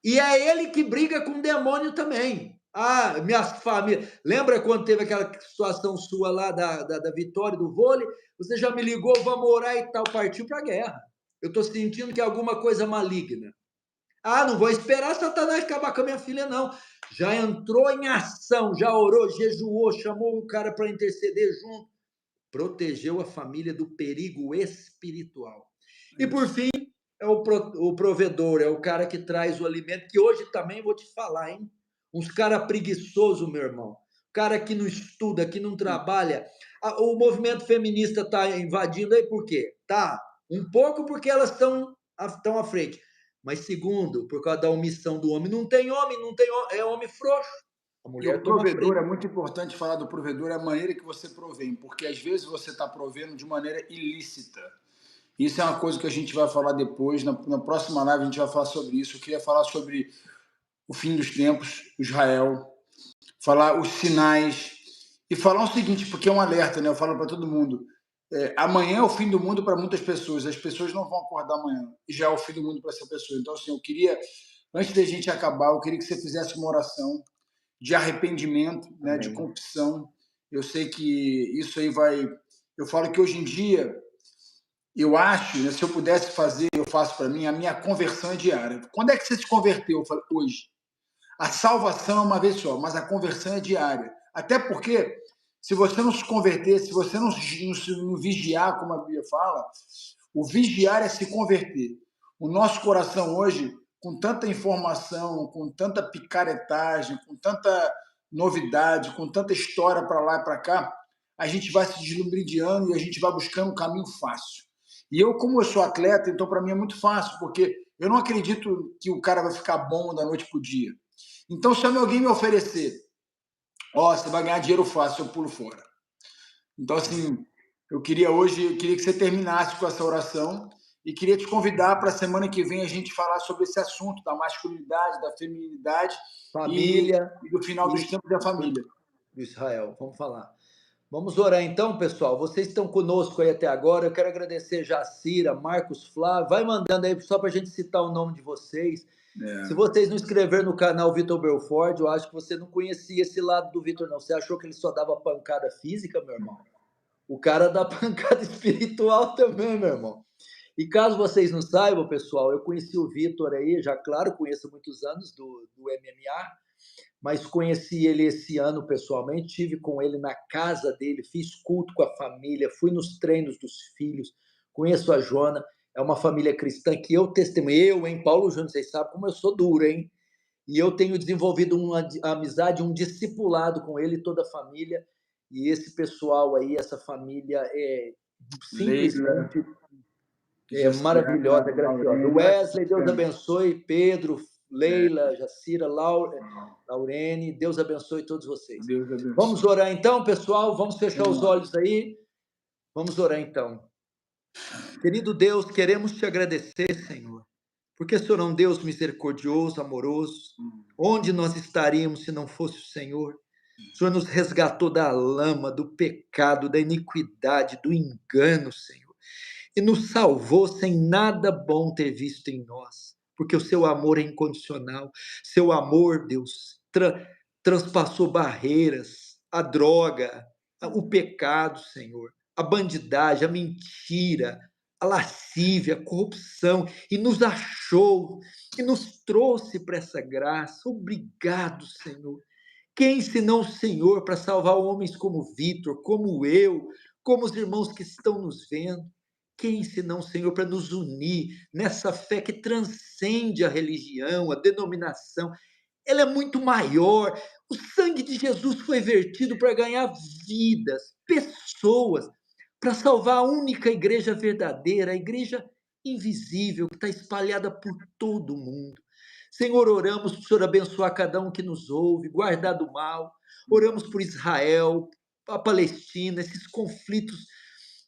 [SPEAKER 2] E é ele que briga com o demônio também. Ah, minha família. Lembra quando teve aquela situação sua lá da vitória do vôlei? Você já me ligou, vamos orar e tal, partiu para a guerra. Eu estou sentindo que é alguma coisa maligna. Ah, não vou esperar Satanás acabar com a minha filha, não. Já entrou em ação, já orou, jejuou, chamou o cara para interceder junto. Protegeu a família do perigo espiritual. E, por fim, é o provedor, é o cara que traz o alimento, que hoje também vou te falar, hein? Uns caras preguiçosos, meu irmão. Cara que não estuda, que não trabalha. O movimento feminista está invadindo aí por quê? Tá, um pouco porque elas estão à frente. Mas segundo, por causa da omissão do homem. Não tem homem, é homem frouxo.
[SPEAKER 1] A mulher e o provedor, é muito importante falar do provedor, é a maneira que você provém, porque às vezes você está provendo de maneira ilícita. Isso é uma coisa que a gente vai falar depois, na próxima live a gente vai falar sobre isso. Eu queria falar sobre o fim dos tempos, Israel, falar os sinais e falar o seguinte, porque é um alerta, né? Eu falo para todo mundo, amanhã é o fim do mundo para muitas pessoas, as pessoas não vão acordar amanhã, e já é o fim do mundo para essa pessoa. Então, assim, eu queria, antes da gente acabar, eu queria que você fizesse uma oração de arrependimento, né, de confissão. Eu sei que isso aí vai... Eu falo que hoje em dia, eu acho, né, se eu pudesse fazer, eu faço para mim, a minha conversão é diária. Quando é que você se converteu? Eu falo, hoje. A salvação é uma vez só, mas a conversão é diária. Até porque, se você não se converter, se você não vigiar, como a Bíblia fala, o vigiar é se converter. O nosso coração hoje, com tanta informação, com tanta picaretagem, com tanta novidade, com tanta história para lá e para cá, a gente vai se deslumbridando e a gente vai buscando um caminho fácil. E eu, como eu sou atleta, então para mim é muito fácil, porque eu não acredito que o cara vai ficar bom da noite para o dia. Então, se alguém me oferecer Ó, você vai ganhar dinheiro fácil, eu pulo fora. Então, assim, eu queria que você terminasse com essa oração e queria te convidar para a semana que vem a gente falar sobre esse assunto da masculinidade, da feminilidade
[SPEAKER 2] Família
[SPEAKER 1] e do final dos tempos da família.
[SPEAKER 2] do Israel. Vamos falar. Vamos orar então, pessoal. Vocês estão conosco aí até agora. Eu quero agradecer Jacira, Marcos, Flávio. Vai mandando aí só para a gente citar o nome de vocês. Se vocês não inscreveram no canal Vitor Belfort, eu acho que você não conhecia esse lado do Vitor, não. Você achou que ele só dava pancada física, meu irmão? O cara dá pancada espiritual também, meu irmão. E caso vocês não saibam, pessoal, eu conheci o Vitor aí, já claro, conheço há muitos anos do MMA, mas conheci ele esse ano pessoalmente, estive com ele na casa dele, fiz culto com a família, fui nos treinos dos filhos, conheço a Joana, é uma família cristã que eu testemunhei, Paulo Júnior, vocês sabem como eu sou duro, hein? E eu tenho desenvolvido uma amizade, um discipulado com ele e toda a família, e esse pessoal aí, essa família é simplesmente maravilhosa, graciosa. Wesley, Deus abençoe, Pedro, Leila, Jacira, Laurene, Deus abençoe todos vocês. Vamos orar então, pessoal, vamos fechar os olhos aí, vamos orar então. Querido Deus, queremos te agradecer, Senhor, porque o Senhor é um Deus misericordioso, amoroso. Onde nós estaríamos se não fosse o Senhor? O Senhor nos resgatou da lama, do pecado, da iniquidade, do engano, Senhor, e nos salvou sem nada bom ter visto em nós, porque o seu amor é incondicional. Seu amor, Deus, transpassou barreiras, a droga, o pecado, Senhor, a bandidagem, a mentira, a lascívia, a corrupção, e nos achou, e nos trouxe para essa graça. Obrigado, Senhor. Quem senão o Senhor para salvar homens como Vitor, como eu, como os irmãos que estão nos vendo? Quem senão o Senhor para nos unir nessa fé que transcende a religião, a denominação? Ela é muito maior. O sangue de Jesus foi vertido para ganhar vidas, pessoas, para salvar a única igreja verdadeira, a igreja invisível que está espalhada por todo o mundo. Senhor, oramos para o Senhor abençoar cada um que nos ouve, guardar do mal. Oramos por Israel, a Palestina, esses conflitos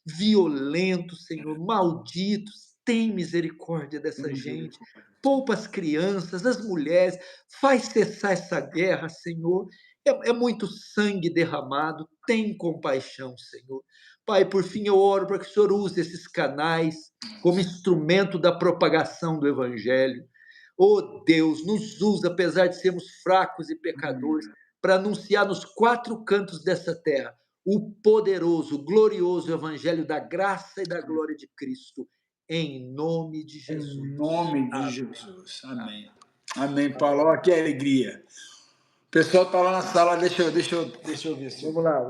[SPEAKER 2] violentos, Senhor, malditos. Tem misericórdia dessa gente. Poupa as crianças, as mulheres. Faz cessar essa guerra, Senhor. É muito sangue derramado. Tem compaixão, Senhor. Pai, por fim, eu oro para que o Senhor use esses canais como instrumento da propagação do Evangelho. Oh Deus, nos usa, apesar de sermos fracos e pecadores, para anunciar nos quatro cantos dessa terra o poderoso, glorioso Evangelho da graça e da glória de Cristo, em nome de Jesus.
[SPEAKER 1] Em nome de Jesus. Amém. Amém, Paulo. Olha que alegria. O pessoal está lá na sala, deixa eu ver.
[SPEAKER 2] Vamos lá.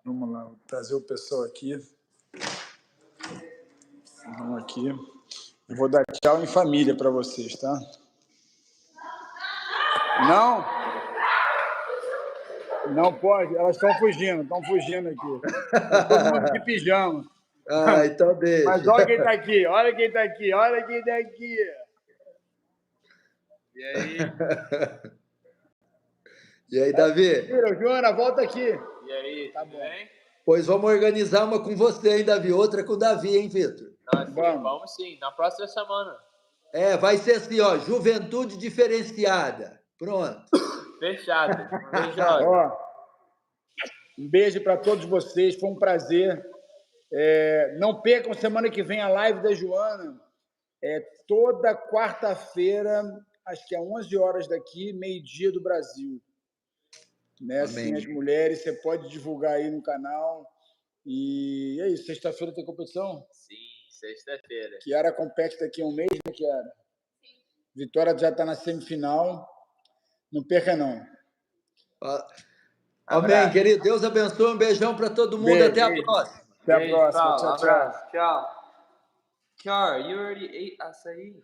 [SPEAKER 1] Vamos lá, vou trazer o pessoal aqui. Vamos aqui. Eu vou dar tchau em família para vocês, tá? Não pode, elas estão fugindo aqui. Tá todo mundo de pijama.
[SPEAKER 2] Então deixa.
[SPEAKER 1] Mas olha quem está aqui, olha quem está aqui. E aí?
[SPEAKER 2] E aí, Davi?
[SPEAKER 1] Joana, volta aqui.
[SPEAKER 3] E aí,
[SPEAKER 1] tá bom? Bem?
[SPEAKER 2] Pois vamos organizar uma com você, hein, Davi? Outra com o Davi, hein, Vitor?
[SPEAKER 3] Vamos sim, na próxima semana.
[SPEAKER 2] Vai ser assim, ó, juventude diferenciada. Pronto.
[SPEAKER 3] Fechado.
[SPEAKER 1] Um beijo para todos vocês, foi um prazer. Não percam semana que vem a live da Joana. Toda quarta-feira, acho que é 11 horas daqui, meio-dia do Brasil. Né? Assim, as mulheres, você pode divulgar aí no canal. E é isso, sexta-feira tem competição?
[SPEAKER 3] Sim, sexta-feira.
[SPEAKER 1] Kiara compete daqui a um mês, né, Kiara? Vitória já está na semifinal. Não perca, não.
[SPEAKER 2] Amém, querido. Deus abençoe. Um beijão para todo mundo.
[SPEAKER 1] Beijo,
[SPEAKER 2] até a próxima.
[SPEAKER 1] Até a próxima. Tchau.
[SPEAKER 3] Tchau. Kiara, you already ate açaí.